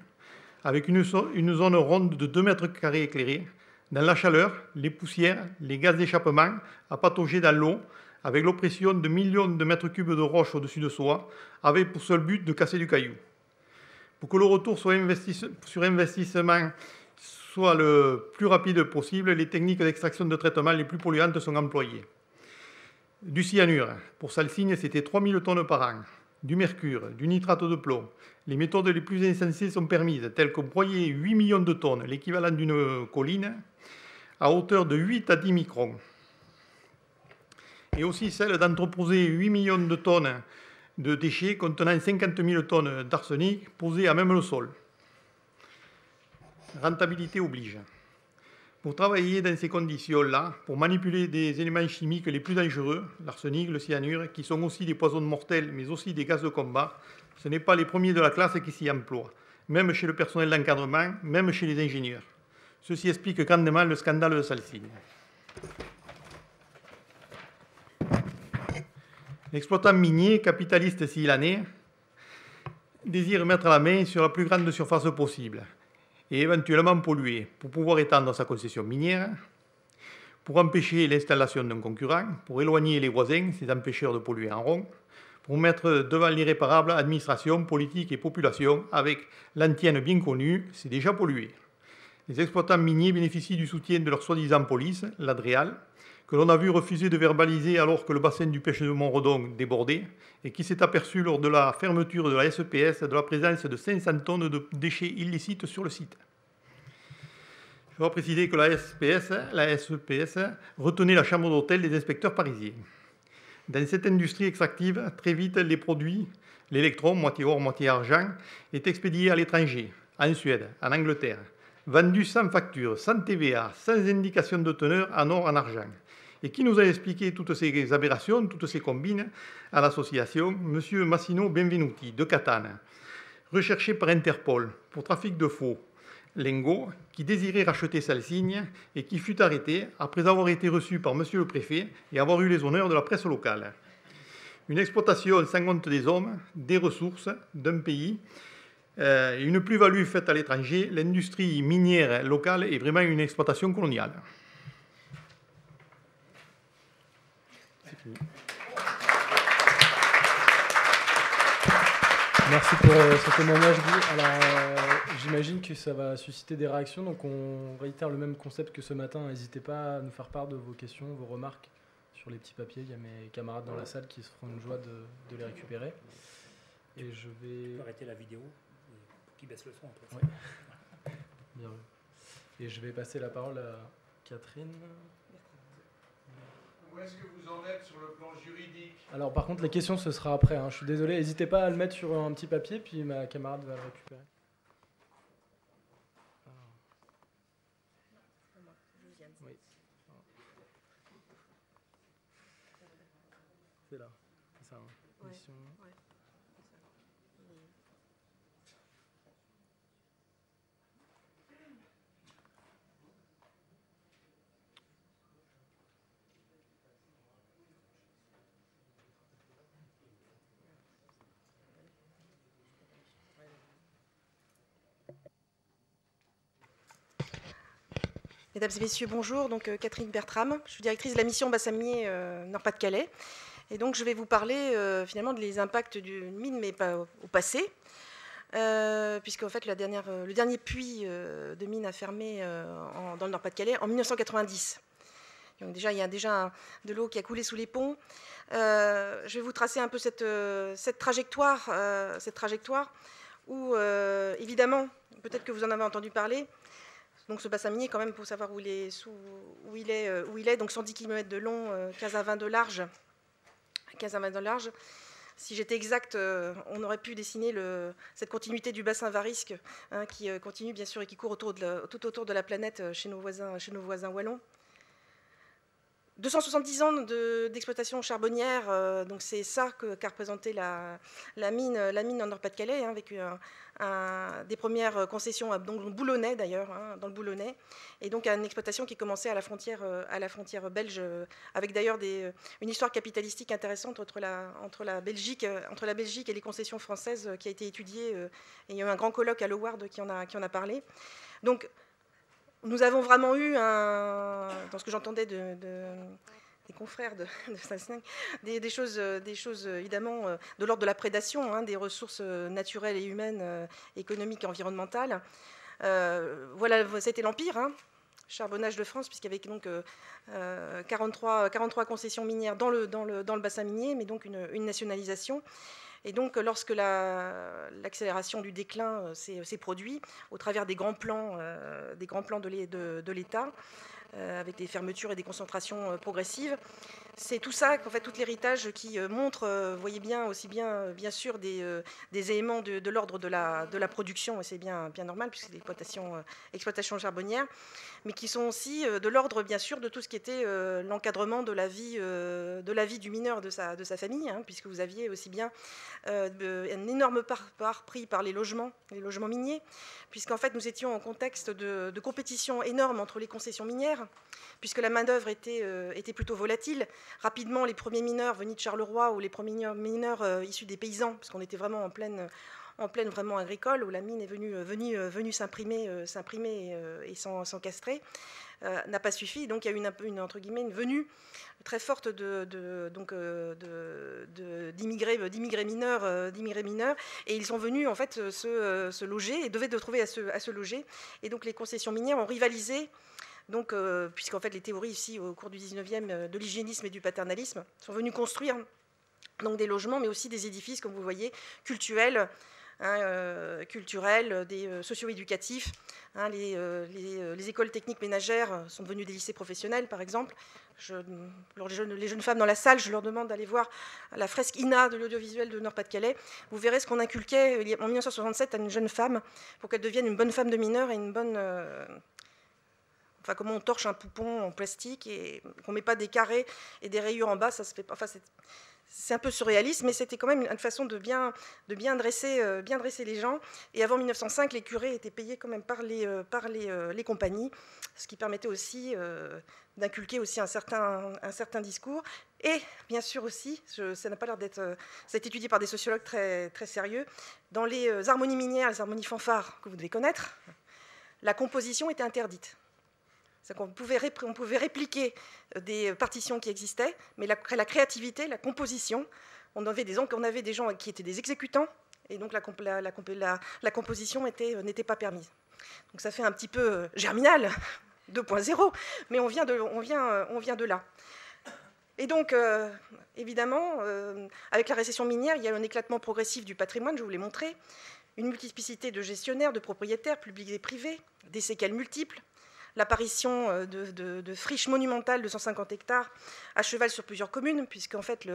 avec une zone ronde de 2 mètres carrés éclairée, dans la chaleur, les poussières, les gaz d'échappement, à patauger dans l'eau, avec l'oppression de millions de mètres cubes de roches au-dessus de soi, avec pour seul but de casser du caillou. Pour que le retour sur investissement soit le plus rapide possible, les techniques d'extraction de traitement les plus polluantes sont employées. Du cyanure, pour Salsigne, c'était 3000 tonnes par an. Du mercure, du nitrate de plomb. Les méthodes les plus insensées sont permises, telles que broyer 8 millions de tonnes, l'équivalent d'une colline, à hauteur de 8 à 10 microns. Et aussi celle d'entreposer 8 millions de tonnes de déchets contenant 50 000 tonnes d'arsenic posées à même le sol. Rentabilité oblige. Pour travailler dans ces conditions-là, pour manipuler des éléments chimiques les plus dangereux, l'arsenic, le cyanure, qui sont aussi des poisons mortels, mais aussi des gaz de combat, ce n'est pas les premiers de la classe qui s'y emploient, même chez le personnel d'encadrement, même chez les ingénieurs. Ceci explique grandement le scandale de Salsigne. L'exploitant minier, capitaliste s'il en est, désire mettre la main sur la plus grande surface possible et éventuellement polluer pour pouvoir étendre sa concession minière, pour empêcher l'installation d'un concurrent, pour éloigner les voisins, ces empêcheurs de polluer en rond, pour mettre devant l'irréparable administration, politique et population avec l'antienne bien connue, c'est déjà pollué. Les exploitants miniers bénéficient du soutien de leur soi-disant police, l'Adréal, que l'on a vu refuser de verbaliser alors que le bassin du pêche de Montredon débordait et qui s'est aperçu lors de la fermeture de la SEPS de la présence de 500 tonnes de déchets illicites sur le site. Je dois préciser que la SEPS retenait la chambre d'hôtel des inspecteurs parisiens. Dans cette industrie extractive, très vite, les produits, l'électron, moitié or, moitié argent, est expédié à l'étranger, en Suède, en Angleterre, vendu sans facture, sans TVA, sans indication de teneur en or, en argent. Et qui nous a expliqué toutes ces aberrations, toutes ces combines à l'association M. Massimo Benvenuti, de Catane, recherché par Interpol pour trafic de faux, Lengo, qui désirait racheter Salsigne et qui fut arrêté après avoir été reçu par monsieur le préfet et avoir eu les honneurs de la presse locale. Une exploitation sans compte des hommes, des ressources d'un pays, et une plus-value faite à l'étranger, l'industrie minière locale est vraiment une exploitation coloniale. C'est fini. Merci pour ce témoignage, Guy. Alors, j'imagine que ça va susciter des réactions, donc on réitère le même concept que ce matin. N'hésitez pas à nous faire part de vos questions, vos remarques sur les petits papiers. Il y a mes camarades dans la salle qui se feront une joie de les récupérer. Et je vais... Tu peux arrêter la vidéo pour qu'il baisse le son. Après. Ouais. Bien vu. Et je vais passer la parole à Catherine. Où est-ce que vous en êtes sur le plan juridique? Alors par contre les questions ce sera après, hein. Je suis désolé, n'hésitez pas à le mettre sur un petit papier puis ma camarade va le récupérer. Oui. C'est là, c'est ça. Hein. Ouais. Mission. Ouais. Mesdames et messieurs, bonjour. Donc, Catherine Bertram, je suis directrice de la mission bassin minier Nord-Pas-de-Calais. Et donc, je vais vous parler finalement des impacts d'une mine, mais pas au passé, puisque en fait, le dernier puits de mine a fermé dans le Nord-Pas-de-Calais en 1990. Donc déjà, il y a déjà de l'eau qui a coulé sous les ponts. Je vais vous tracer un peu cette trajectoire où, évidemment, peut-être que vous en avez entendu parler. Donc ce bassin minier, quand même, pour savoir où il est, donc 110 km de long, 15 à 20 de large. 15 à 20 de large. Si j'étais exact, on aurait pu dessiner cette continuité du bassin Varisque, hein, qui continue bien sûr et qui court tout autour de la planète chez nos voisins wallons. 270 ans d'exploitation charbonnière, donc c'est ça qu'a représenté la mine en Nord-Pas-de-Calais, hein, avec des premières concessions dans le Boulonnais d'ailleurs, hein, dans le Boulonnais, et donc une exploitation qui commençait à la frontière belge, avec d'ailleurs une histoire capitalistique intéressante entre la Belgique et les concessions françaises qui a été étudiée, et il y a eu un grand colloque à l'Howard qui en a parlé. Donc nous avons vraiment eu, dans ce que j'entendais des confrères de Salsigne, des choses évidemment de l'ordre de la prédation, hein, des ressources naturelles et humaines, économiques et environnementales. Voilà, c'était l'Empire, hein, charbonnage de France, puisqu'il y avait donc 43 concessions minières dans le bassin minier, mais donc une nationalisation. Et donc, lorsque l'accélération du déclin s'est produite, au travers des grands plans de l'État, avec des fermetures et des concentrations progressives, c'est tout ça, en fait, tout l'héritage qui montre, vous voyez bien, aussi bien sûr, des éléments de l'ordre de la production, et c'est bien normal, puisque c'est l'exploitation charbonnière, mais qui sont aussi de l'ordre, bien sûr, de tout ce qui était l'encadrement de la vie du mineur, de sa famille, hein, puisque vous aviez aussi bien un énorme part pris par les logements miniers, puisqu'en fait, nous étions en contexte de compétition énorme entre les concessions minières, puisque la main-d'œuvre était plutôt volatile. Rapidement, les premiers mineurs venus de Charleroi ou les premiers mineurs issus des paysans, parce qu'on était vraiment en pleine vraiment agricole, où la mine est venue s'imprimer et s'encastrer, n'a pas suffi. Donc il y a eu une venue très forte d'immigrés mineurs, et ils sont venus en fait se loger et devaient trouver à se loger. Et donc les concessions minières ont rivalisé. Donc, puisqu'en fait les théories ici au cours du 19e de l'hygiénisme et du paternalisme sont venues construire donc des logements, mais aussi des édifices, comme vous voyez, cultuels, des socio-éducatifs. Hein, les écoles techniques ménagères sont devenues des lycées professionnels, par exemple. Les jeunes femmes dans la salle, je leur demande d'aller voir la fresque INA de l'audiovisuel de Nord-Pas-de-Calais. Vous verrez ce qu'on inculquait en 1967 à une jeune femme pour qu'elle devienne une bonne femme de mineur et une bonne... Enfin, comment on torche un poupon en plastique et qu'on ne met pas des carrés et des rayures en bas, ça se fait pas. Enfin, c'est un peu surréaliste, mais c'était quand même une façon de bien dresser les gens. Et avant 1905, les curés étaient payés quand même par les compagnies, ce qui permettait aussi d'inculquer aussi un certain discours. Et bien sûr aussi, ça n'a pas l'air d'être... ça a été étudié par des sociologues très, très sérieux. Dans les harmonies minières, les harmonies fanfares que vous devez connaître, la composition était interdite. On pouvait répliquer des partitions qui existaient, mais la créativité, la composition, on avait des gens qui étaient des exécutants, et donc la composition n'était pas permise. Donc ça fait un petit peu Germinal 2.0, mais on vient de là. Et donc, évidemment, avec la récession minière, il y a un éclatement progressif du patrimoine, je vous l'ai montré, une multiplicité de gestionnaires, de propriétaires, publics et privés, des séquelles multiples, l'apparition de friches monumentales de 150 hectares à cheval sur plusieurs communes, puisqu'en fait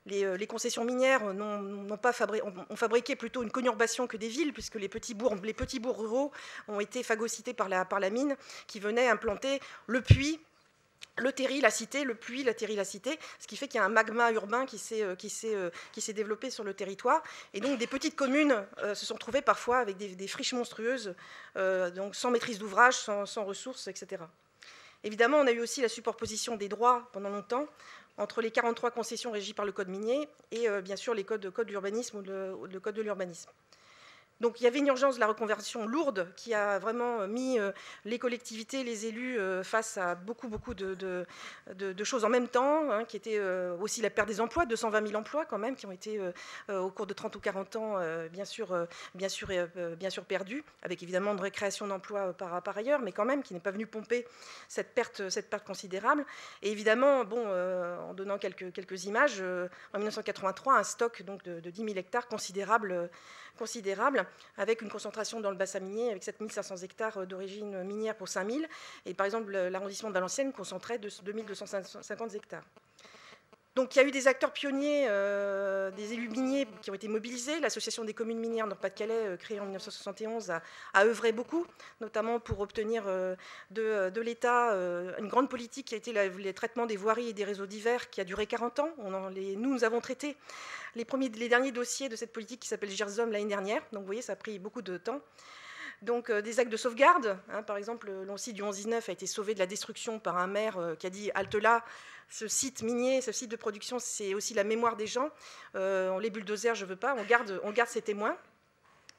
les concessions minières ont fabriqué plutôt une conurbation que des villes, puisque les petits bourgs ruraux ont été phagocytés par la mine, qui venait implanter le puits, le terri, la cité, le puits, la terri, la cité, ce qui fait qu'il y a un magma urbain qui s'est développé sur le territoire. Et donc des petites communes se sont trouvées parfois avec des friches monstrueuses, donc sans maîtrise d'ouvrage, sans ressources, etc. Évidemment, on a eu aussi la superposition des droits pendant longtemps entre les 43 concessions régies par le code minier et bien sûr les codes de l'urbanisme ou le code de l'urbanisme. Donc il y avait une urgence de la reconversion lourde qui a vraiment mis les collectivités, les élus face à beaucoup de choses en même temps, hein, qui étaient aussi la perte des emplois, 220 000 emplois quand même, qui ont été au cours de 30 ou 40 ans bien sûr perdus, avec évidemment une récréation d'emplois par ailleurs, mais quand même qui n'est pas venu pomper cette perte considérable. Et évidemment, en donnant quelques images, en 1983, un stock donc, de 10 000 hectares considérable, avec une concentration dans le bassin minier, avec 7 500 hectares d'origine minière pour 5 000. Et par exemple, l'arrondissement de Valenciennes concentrait 2 250 hectares. Donc il y a eu des acteurs pionniers, des élus miniers qui ont été mobilisés. L'Association des communes minières Nord-Pas-de-Calais, créée en 1971, a œuvré beaucoup, notamment pour obtenir de l'État une grande politique qui a été le traitement des voiries et des réseaux divers, qui a duré 40 ans. Nous avons traité les derniers dossiers de cette politique qui s'appelle GIRSOM l'année dernière. Donc vous voyez, ça a pris beaucoup de temps. Donc des actes de sauvegarde, hein, par exemple, l'Oncy du 11-19 a été sauvé de la destruction par un maire qui a dit « halte là ». Ce site minier, ce site de production, c'est aussi la mémoire des gens. On les bulldozers, je ne veux pas, on garde ces témoins.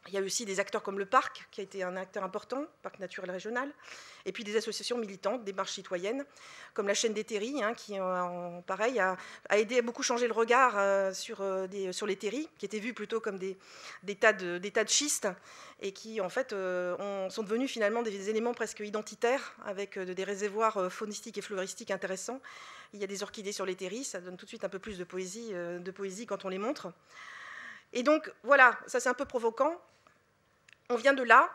Il y a aussi des acteurs comme le parc, qui a été un acteur important, parc naturel régional, et puis des associations militantes, des marches citoyennes, comme la chaîne des terris, hein, qui, pareil, a aidé à beaucoup changer le regard sur les terris, qui étaient vus plutôt comme des tas de schistes, et qui, en fait, sont devenus finalement des éléments presque identitaires, avec des réservoirs faunistiques et floristiques intéressants. Il y a des orchidées sur les terris, ça donne tout de suite un peu plus de poésie quand on les montre. Et donc, voilà, ça c'est un peu provoquant. On vient de là,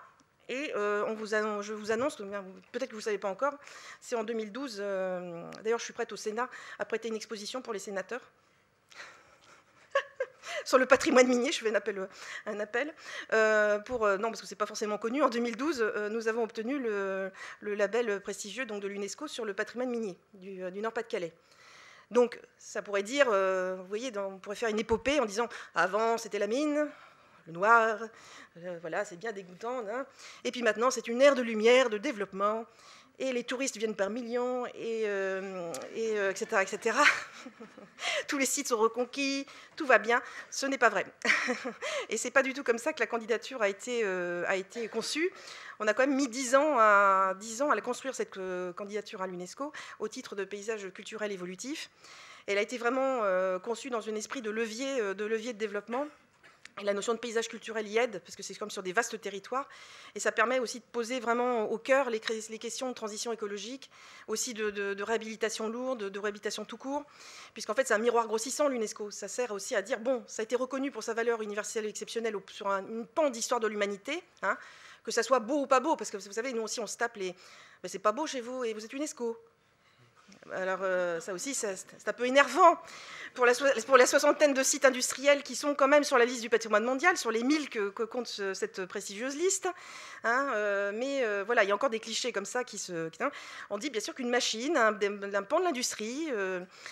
et je vous annonce, peut-être que vous ne savez pas encore, c'est en 2012, d'ailleurs je suis prête au Sénat à prêter une exposition pour les sénateurs, sur le patrimoine minier, je fais un appel non, parce que ce n'est pas forcément connu. En 2012, nous avons obtenu le label prestigieux donc, de l'UNESCO sur le patrimoine minier du Nord-Pas-de-Calais. Donc, ça pourrait dire, vous voyez, on pourrait faire une épopée en disant « avant, c'était la mine ». Le noir, voilà, c'est bien dégoûtant. Hein. Et puis maintenant, c'est une ère de lumière, de développement, et les touristes viennent par millions, etc., etc. Tous les sites sont reconquis, tout va bien. Ce n'est pas vrai. Et ce n'est pas du tout comme ça que la candidature a été conçue. On a quand même mis 10 ans à construire cette candidature à l'UNESCO au titre de paysage culturel évolutif. Elle a été vraiment conçue dans un esprit de levier de développement. Et la notion de paysage culturel y aide, parce que c'est comme sur des vastes territoires, et ça permet aussi de poser vraiment au cœur les questions de transition écologique, aussi de réhabilitation lourde, de réhabilitation tout court, puisqu'en fait c'est un miroir grossissant l'UNESCO, ça sert aussi à dire, bon, ça a été reconnu pour sa valeur universelle et exceptionnelle sur une pan d'histoire de l'humanité, hein, que ça soit beau ou pas beau, parce que vous savez, nous aussi on se tape les... « c'est pas beau chez vous, et vous êtes UNESCO ». Alors ça aussi, c'est un peu énervant pour la soixantaine de sites industriels qui sont quand même sur la liste du patrimoine mondial, sur les 1000 que compte cette prestigieuse liste. Hein, mais voilà, il y a encore des clichés comme ça on dit bien sûr qu'une machine, un pan de l'industrie,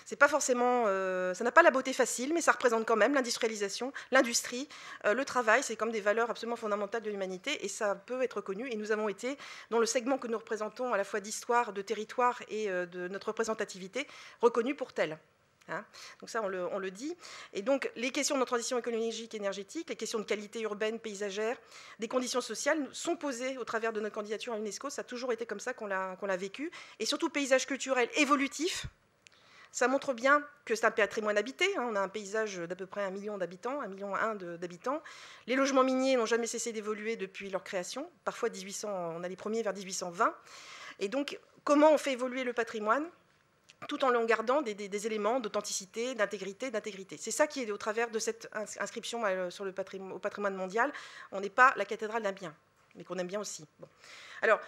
c'est pas forcément, ça n'a pas la beauté facile, mais ça représente quand même l'industrialisation, l'industrie, le travail, c'est comme des valeurs absolument fondamentales de l'humanité, et ça peut être reconnu. Et nous avons été, dans le segment que nous représentons, à la fois d'histoire, de territoire et de notre représentativité, reconnus pour tel. Hein, donc ça, on le dit. Et donc, les questions de transition écologique et énergétique, les questions de qualité urbaine, paysagère, des conditions sociales sont posées au travers de notre candidature à l'UNESCO. Ça a toujours été comme ça qu'on l'a vécu. Et surtout, paysage culturel évolutif. Ça montre bien que c'est un patrimoine habité. Hein, on a un paysage d'à peu près 1 million d'habitants, 1,1 million d'habitants. Les logements miniers n'ont jamais cessé d'évoluer depuis leur création. Parfois, on a les premiers vers 1820. Et donc, comment on fait évoluer le patrimoine tout en gardant des éléments d'authenticité, d'intégrité. C'est ça qui est au travers de cette inscription au patrimoine mondial. On n'est pas la cathédrale d'un bien, mais qu'on aime bien aussi. Bon. Alors,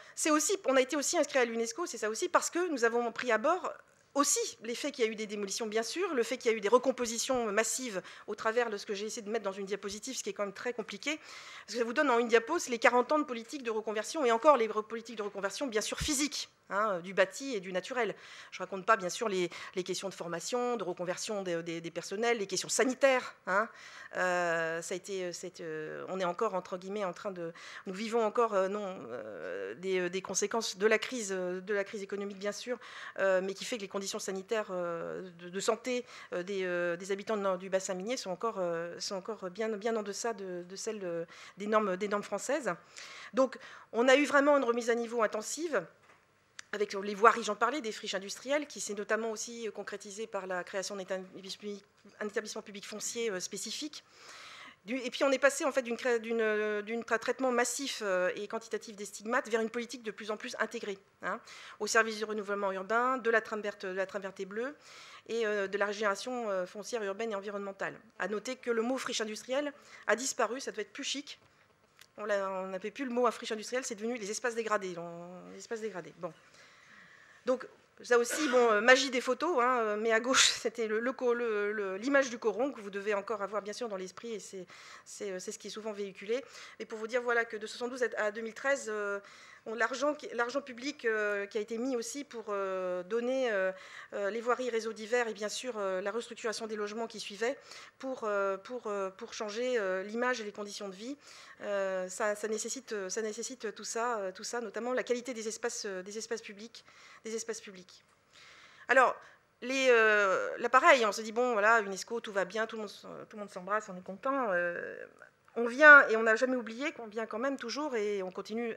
on a été aussi inscrit à l'UNESCO, c'est ça aussi, parce que nous avons pris à bord aussi les faits qu'il y a eu des démolitions, bien sûr, le fait qu'il y a eu des recompositions massives au travers de ce que j'ai essayé de mettre dans une diapositive, ce qui est quand même très compliqué, parce que ça vous donne en une diapo les 40 ans de politique de reconversion, et encore les politiques de reconversion, bien sûr, physiques, hein, du bâti et du naturel. Je ne raconte pas, bien sûr, les questions de formation, de reconversion des personnels, les questions sanitaires. Hein. On est encore, entre guillemets, nous vivons encore des conséquences de la crise économique, bien sûr, mais qui fait que les conditions sanitaires de santé des habitants du bassin minier sont encore bien en deçà de celles des normes françaises. Donc, on a eu vraiment une remise à niveau intensive, avec les voiries, j'en parlais, des friches industrielles, qui s'est notamment aussi concrétisée par la création d'un établissement public foncier spécifique. Et puis on est passé en fait d'un traitement massif et quantitatif des stigmates vers une politique de plus en plus intégrée, hein, au service du renouvellement urbain, de la trame verte et bleue, et de la régénération foncière urbaine et environnementale. À noter que le mot friche industrielle a disparu, ça devait être plus chic. On n'avait plus le mot à friche industrielle, c'est devenu les espaces dégradés. Bon. Donc, ça aussi, bon, magie des photos, hein, mais à gauche, c'était l'image du coron que vous devez encore avoir, bien sûr, dans l'esprit, et c'est ce qui est souvent véhiculé. Et pour vous dire, voilà, que de 72 à 2013, l'argent public qui a été mis aussi pour donner les voiries, réseaux divers, et bien sûr la restructuration des logements qui suivaient pour changer l'image et les conditions de vie. Ça nécessite tout ça, notamment la qualité des espaces publics. Alors, là pareil, on se dit, bon, voilà, UNESCO, tout va bien, tout le monde s'embrasse, on est content. On vient, et on n'a jamais oublié qu'on vient quand même toujours, et on continue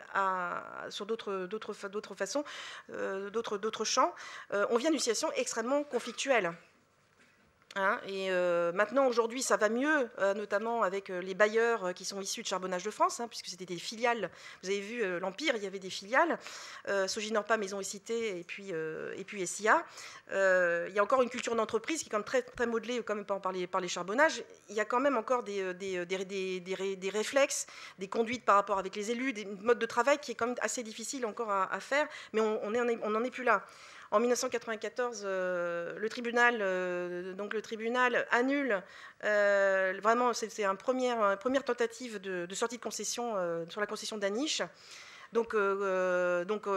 sur d'autres façons, d'autres champs. On vient d'une situation extrêmement conflictuelle. Hein, et maintenant, aujourd'hui, ça va mieux, notamment avec les bailleurs qui sont issus de Charbonnage de France, hein, puisque c'était des filiales. Vous avez vu l'Empire, il y avait des filiales. Soginorpa, Maison et Cité, et puis SIA. Il y a encore une culture d'entreprise qui est quand même très, très modelée, quand même par les charbonnages. Il y a quand même encore des réflexes, des conduites par rapport avec les élus, des modes de travail qui est quand même assez difficile encore à faire, mais on n'en est plus là. En 1994, le tribunal annule, vraiment, c'était une première tentative de sortie de concession sur la concession d'Aniche. Donc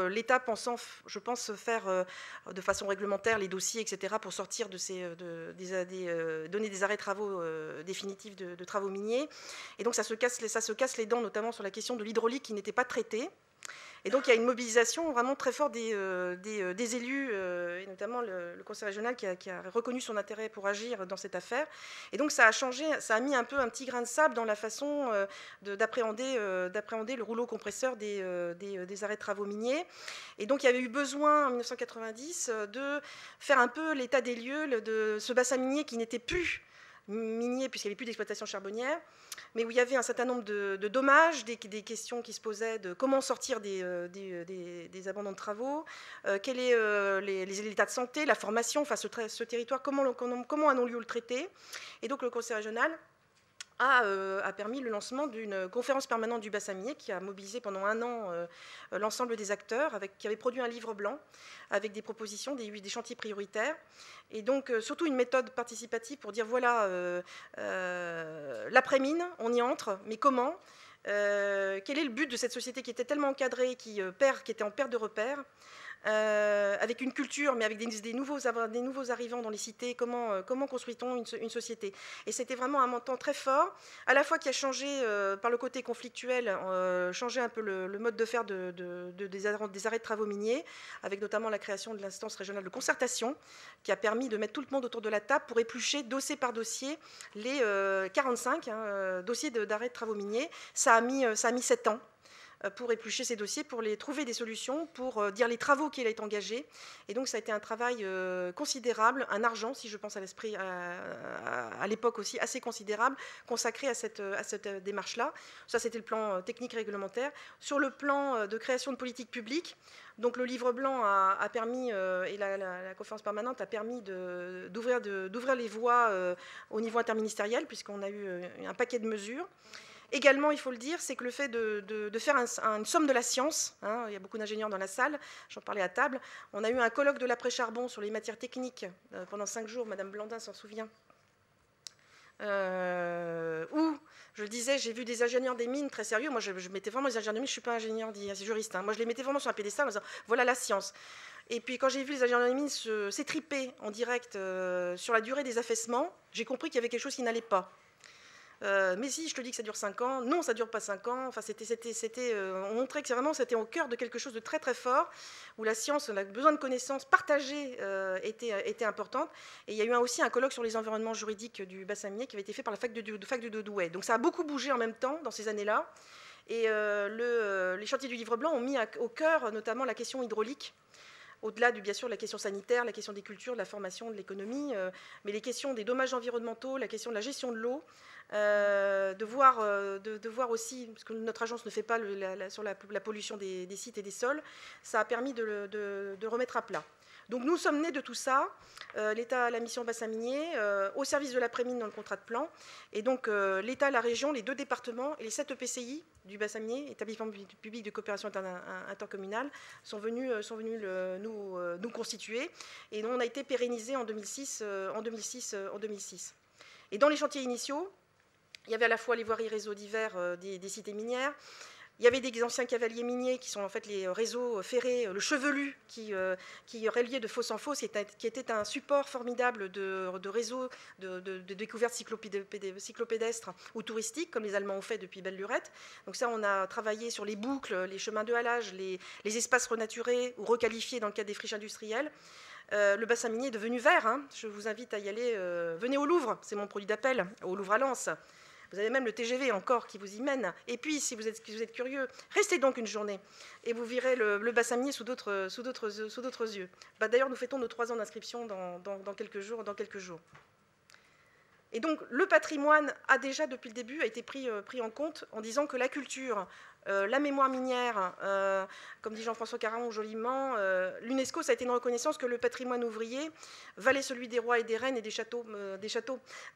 l'État pensant, je pense, faire de façon réglementaire les dossiers, etc., pour sortir donner des arrêts travaux définitifs de travaux miniers. Et donc ça se casse les dents, notamment sur la question de l'hydraulique qui n'était pas traitée. Et donc il y a une mobilisation vraiment très forte des élus, et notamment le conseil régional qui a reconnu son intérêt pour agir dans cette affaire. Et donc ça a changé, ça a mis un peu un petit grain de sable dans la façon d'appréhender le rouleau compresseur des arrêts de travaux miniers. Et donc il y avait eu besoin en 1990 de faire un peu l'état des lieux de ce bassin minier qui n'était plus minier puisqu'il n'y avait plus d'exploitation charbonnière, mais où il y avait un certain nombre de dommages, des questions qui se posaient de comment sortir des abandons de travaux, quel est l'état de santé, la formation, enfin ce territoire, comment allons-nous le traiter. Et donc le conseil régional a permis le lancement d'une conférence permanente du bassin minier qui a mobilisé pendant 1 an l'ensemble des acteurs, qui avait produit un livre blanc avec des propositions, des chantiers prioritaires, et donc surtout une méthode participative pour dire voilà, l'après-mine, on y entre, mais comment, quel est le but de cette société qui était tellement encadrée, qui était en perte de repères, avec une culture, mais avec des nouveaux arrivants dans les cités, comment construit-on une société? Et c'était vraiment un temps très fort, à la fois qui a changé par le côté conflictuel, changé un peu le mode de faire des arrêts de travaux miniers, avec notamment la création de l'instance régionale de concertation, qui a permis de mettre tout le monde autour de la table pour éplucher dossier par dossier les 45 dossiers d'arrêt de travaux miniers. Ça a mis 7 ans pour éplucher ces dossiers, pour les trouver des solutions, pour dire les travaux qu'il a engagés. Et donc ça a été un travail considérable, un argent, si je pense à l'esprit, à l'époque aussi, assez considérable, consacré à cette démarche-là. Ça, c'était le plan technique réglementaire. Sur le plan de création de politique publique, donc le livre blanc a permis, et la conférence permanente a permis d'ouvrir les voies au niveau interministériel, puisqu'on a eu un paquet de mesures. Également, il faut le dire, c'est que le fait de faire une somme de la science, hein, il y a beaucoup d'ingénieurs dans la salle, j'en parlais à table, on a eu un colloque de l'après-charbon sur les matières techniques pendant 5 jours, Madame Blandin s'en souvient, où, je le disais, j'ai vu des ingénieurs des mines très sérieux, moi je mettais vraiment les ingénieurs des mines, je ne suis pas ingénieur, juriste, hein, moi je les mettais vraiment sur un pédestal en disant, voilà la science. Et puis quand j'ai vu les ingénieurs des mines s'étriper en direct sur la durée des affaissements, j'ai compris qu'il y avait quelque chose qui n'allait pas. Mais si, je te dis que ça dure 5 ans. Non, ça ne dure pas 5 ans. Enfin, on montrait que c'était au cœur de quelque chose de très très fort, où la science, le besoin de connaissances partagées était importante. Et il y a eu aussi un colloque sur les environnements juridiques du bassin minier qui avait été fait par la fac de Douai. Donc ça a beaucoup bougé en même temps dans ces années-là. Et les chantiers du livre blanc ont mis au cœur notamment la question hydraulique, au-delà bien sûr de la question sanitaire, la question des cultures, de la formation, de l'économie, mais les questions des dommages environnementaux, la question de la gestion de l'eau, de voir aussi, parce que notre agence ne fait pas sur la pollution des sites et des sols, ça a permis de remettre à plat. Donc nous sommes nés de tout ça, l'État, la mission bassin minier, au service de l'après-mine dans le contrat de plan, et donc l'État, la région, les 2 départements et les 7 EPCI du bassin minier, établissement public de coopération intercommunale, sont venus nous constituer, et on a été pérennisés en 2006. Et dans les chantiers initiaux, il y avait à la fois les voiries réseaux divers des cités minières, il y avait des anciens cavaliers miniers qui sont en fait les réseaux ferrés, le chevelu qui reliait de fosse en fosse, qui était un support formidable de réseaux de découvertes cyclopédestres ou touristiques, comme les Allemands ont fait depuis belle lurette. Donc ça, on a travaillé sur les boucles, les chemins de halage, les espaces renaturés ou requalifiés dans le cadre des friches industrielles. Le bassin minier est devenu vert, hein. Je vous invite à y aller. Venez au Louvre, c'est mon produit d'appel, au Louvre à Lens. Vous avez même le TGV encore qui vous y mène. Et puis, si vous êtes curieux, restez donc une journée et vous verrez le bassin minier sous d'autres yeux. D'ailleurs, nous fêtons nos 3 ans d'inscription dans quelques jours. Et donc, le patrimoine a déjà, depuis le début, été pris en compte en disant que la culture, la mémoire minière, comme dit Jean-François Caron joliment, l'UNESCO, ça a été une reconnaissance que le patrimoine ouvrier valait celui des rois et des reines et des châteaux.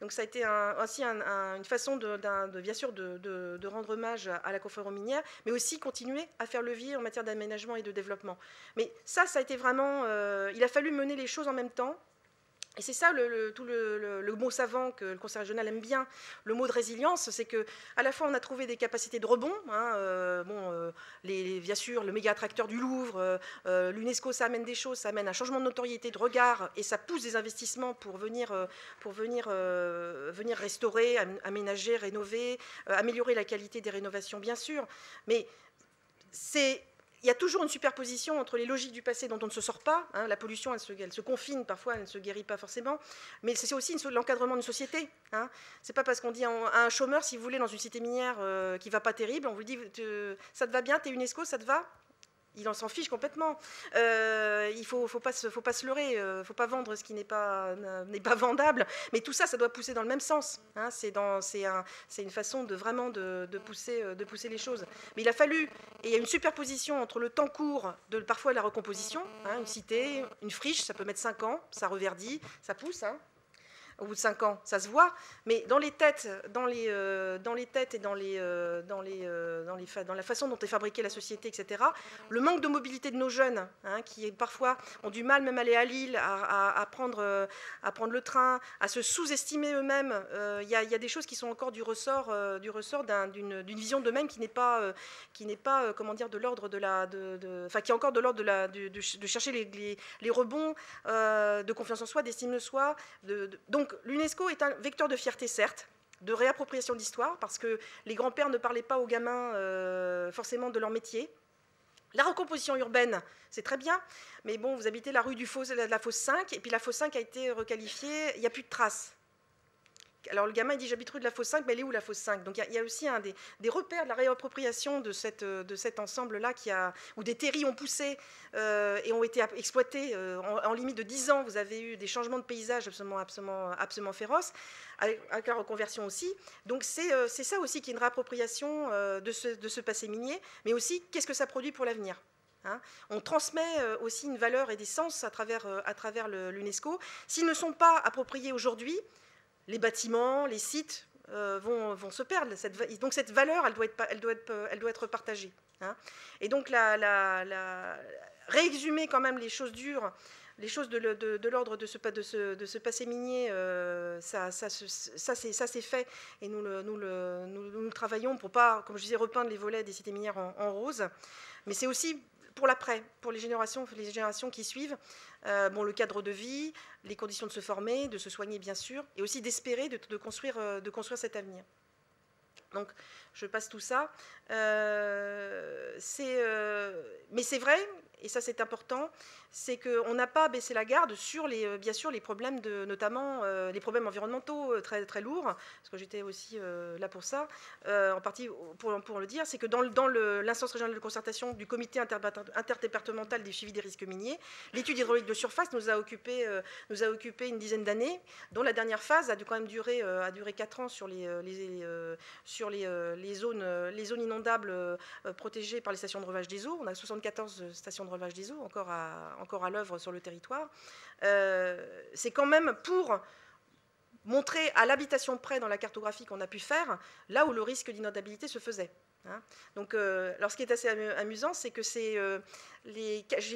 Donc ça a été aussi une façon, bien sûr, de rendre hommage à la confrérie minière, mais aussi continuer à faire levier en matière d'aménagement et de développement. Mais ça a été vraiment... il a fallu mener les choses en même temps. Et c'est ça le mot savant que le Conseil régional aime bien, le mot de résilience, c'est qu'à la fois on a trouvé des capacités de rebond, hein, bien sûr le méga attracteur du Louvre, l'UNESCO, ça amène des choses, ça amène un changement de notoriété, de regard, et ça pousse des investissements pour venir restaurer, aménager, rénover, améliorer la qualité des rénovations, bien sûr, mais il y a toujours une superposition entre les logiques du passé dont on ne se sort pas. Hein, la pollution, elle se confine, parfois elle ne se guérit pas forcément. Mais c'est aussi l'encadrement d'une société. Hein. Ce n'est pas parce qu'on dit à un chômeur, si vous voulez, dans une cité minière qui ne va pas terrible, on vous dit ça te va bien, t'es UNESCO, ça te va ? Il en s'en fiche complètement. Il ne faut pas se leurrer, il ne faut pas vendre ce qui n'est pas vendable. Mais tout ça, ça doit pousser dans le même sens. Hein. C'est une façon de vraiment de pousser les choses. Mais il a fallu, et il y a une superposition entre le temps court de parfois la recomposition, hein, une cité, une friche, ça peut mettre 5 ans, ça reverdit, ça pousse. Hein. au bout de 5 ans, ça se voit, mais dans les têtes, dans les têtes et dans la façon dont est fabriquée la société, etc., le manque de mobilité de nos jeunes, hein, qui parfois ont du mal même à aller à Lille, à prendre le train, à se sous-estimer eux-mêmes, il y a des choses qui sont encore du ressort d'une vision d'eux-mêmes qui n'est pas comment dire, de l'ordre enfin, qui est encore de l'ordre de chercher les rebonds, de confiance en soi, d'estime de soi. Donc l'UNESCO est un vecteur de fierté, certes, de réappropriation d'histoire, parce que les grands-pères ne parlaient pas aux gamins forcément de leur métier. La recomposition urbaine, c'est très bien, mais bon, vous habitez la rue de la Fosse 5, et puis la Fosse 5 a été requalifiée, il n'y a plus de traces. Alors le gamin il dit j'habite rue de la Fosse 5, mais elle est où la Fosse 5? Donc il y a aussi des repères de la réappropriation de cet ensemble-là, où des terris ont poussé et ont été exploités en limite de 10 ans. Vous avez eu des changements de paysage absolument féroces, avec la reconversion aussi. Donc c'est ça aussi qui est une réappropriation de ce passé minier, mais aussi qu'est-ce que ça produit pour l'avenir. Hein, on transmet aussi une valeur et des sens à travers l'UNESCO. S'ils ne sont pas appropriés aujourd'hui, les bâtiments, les sites vont se perdre. Donc cette valeur, elle doit être partagée. Hein. Et donc réexhumer quand même les choses dures, les choses de l'ordre de ce passé minier, ça c'est fait. Et nous le travaillons pour pas, comme je disais, repeindre les volets des cités minières en rose. Mais c'est aussi pour l'après, pour les générations qui suivent, le cadre de vie, les conditions de se former, de se soigner bien sûr, et aussi d'espérer de construire cet avenir. Donc je passe tout ça. Mais c'est vrai, et ça c'est important, c'est qu'on n'a pas baissé la garde sur bien sûr les problèmes notamment les problèmes environnementaux très, très lourds, parce que j'étais aussi là pour ça, en partie pour le dire, c'est que dans l'instance régionale de concertation du comité interdépartemental des suivis des risques miniers, l'étude hydraulique de surface nous a occupé une dizaine d'années, dont la dernière phase a quand même duré 4 ans sur les zones inondables protégées par les stations de relevage des eaux. On a 74 stations de relevage des eaux encore à l'œuvre sur le territoire. C'est quand même pour montrer à l'habitation près dans la cartographie qu'on a pu faire, là où le risque d'inondabilité se faisait. Hein. Donc, alors ce qui est assez amusant, c'est que j'ai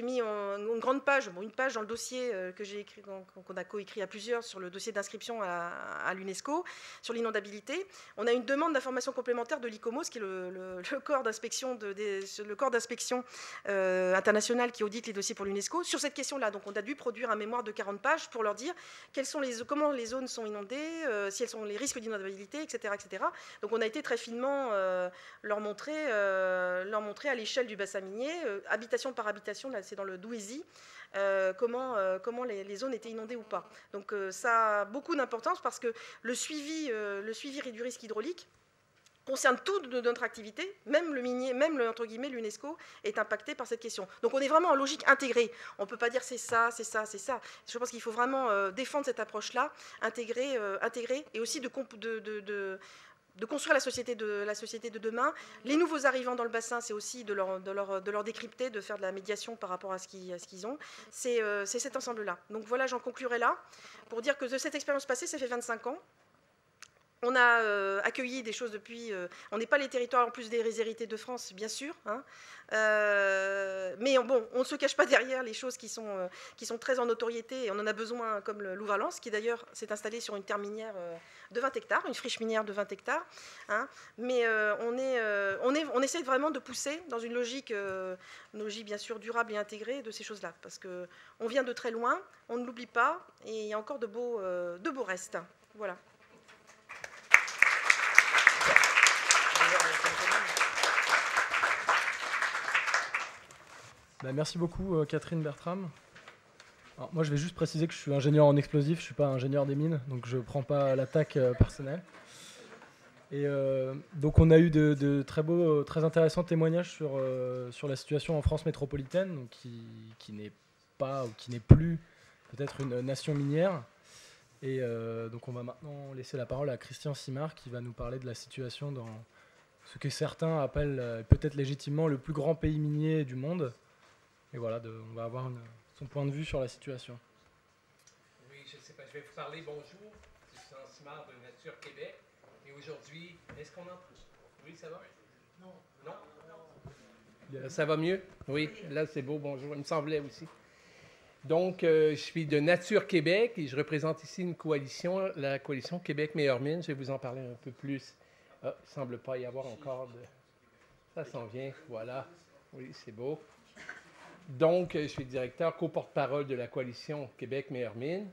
mis une grande page, une page dans le dossier que j'ai écrit, qu'on a coécrit à plusieurs sur le dossier d'inscription à l'UNESCO sur l'inondabilité. On a une demande d'information complémentaire de l'ICOMOS, qui est le corps d'inspection international qui audite les dossiers pour l'UNESCO, sur cette question-là. Donc on a dû produire un mémoire de 40 pages pour leur dire comment les zones sont inondées, si elles sont les risques d'inondabilité, etc., etc. Donc on a été très finement leur montrer à l'échelle du bassin minier, habitation par habitation, là c'est dans le Douaisis, comment les zones étaient inondées ou pas. Donc ça a beaucoup d'importance parce que le suivi du risque hydraulique concerne toute notre activité, même le minier, entre guillemets, l'UNESCO est impacté par cette question. Donc on est vraiment en logique intégrée. On ne peut pas dire c'est ça, c'est ça, c'est ça. Je pense qu'il faut vraiment défendre cette approche-là, intégrer, et aussi de construire la société de demain. Les nouveaux arrivants dans le bassin, c'est aussi de leur décrypter, de faire de la médiation par rapport à ce qu'ils ont. C'est cet ensemble-là. Donc voilà, j'en conclurai là, pour dire que de cette expérience passée, ça fait 25 ans. On a accueilli des choses depuis... on n'est pas les territoires en plus des hérités de France, bien sûr. Hein, mais bon, on ne se cache pas derrière les choses qui sont très en notoriété. Et on en a besoin, comme le Louvalence, qui d'ailleurs s'est installé sur une terre minière de 20 hectares, une friche minière de 20 hectares. Hein, mais on essaie vraiment de pousser dans une logique bien sûr durable et intégrée de ces choses-là. Parce qu'on vient de très loin, on ne l'oublie pas, et il y a encore de beaux restes. Voilà. Merci beaucoup Catherine Bertram. Alors, moi je vais juste préciser que je suis ingénieur en explosifs, je ne suis pas ingénieur des mines, donc je ne prends pas l'attaque personnelle. Et donc on a eu de très beaux, très intéressants témoignages sur la situation en France métropolitaine, donc qui n'est pas ou qui n'est plus peut-être une nation minière. Et donc on va maintenant laisser la parole à Christian Simard qui va nous parler de la situation dans ce que certains appellent peut-être légitimement le plus grand pays minier du monde. Et voilà, on va avoir son point de vue sur la situation. Oui, je ne sais pas, je vais vous parler, bonjour. Christian Simard de Nature Québec. Et aujourd'hui, est-ce qu'on entend? Oui, ça va? Non. Non? Ça va mieux? Oui, là c'est beau, bonjour, il me semblait aussi. Donc, je suis de Nature Québec et je représente ici une coalition, la coalition Québec Meilleure Mine. Je vais vous en parler un peu plus. Ah, il ne semble pas y avoir encore de... Ça s'en vient, voilà. Oui, c'est beau. Donc, je suis directeur, co-porte-parole de la coalition Québec Meilleure Mine.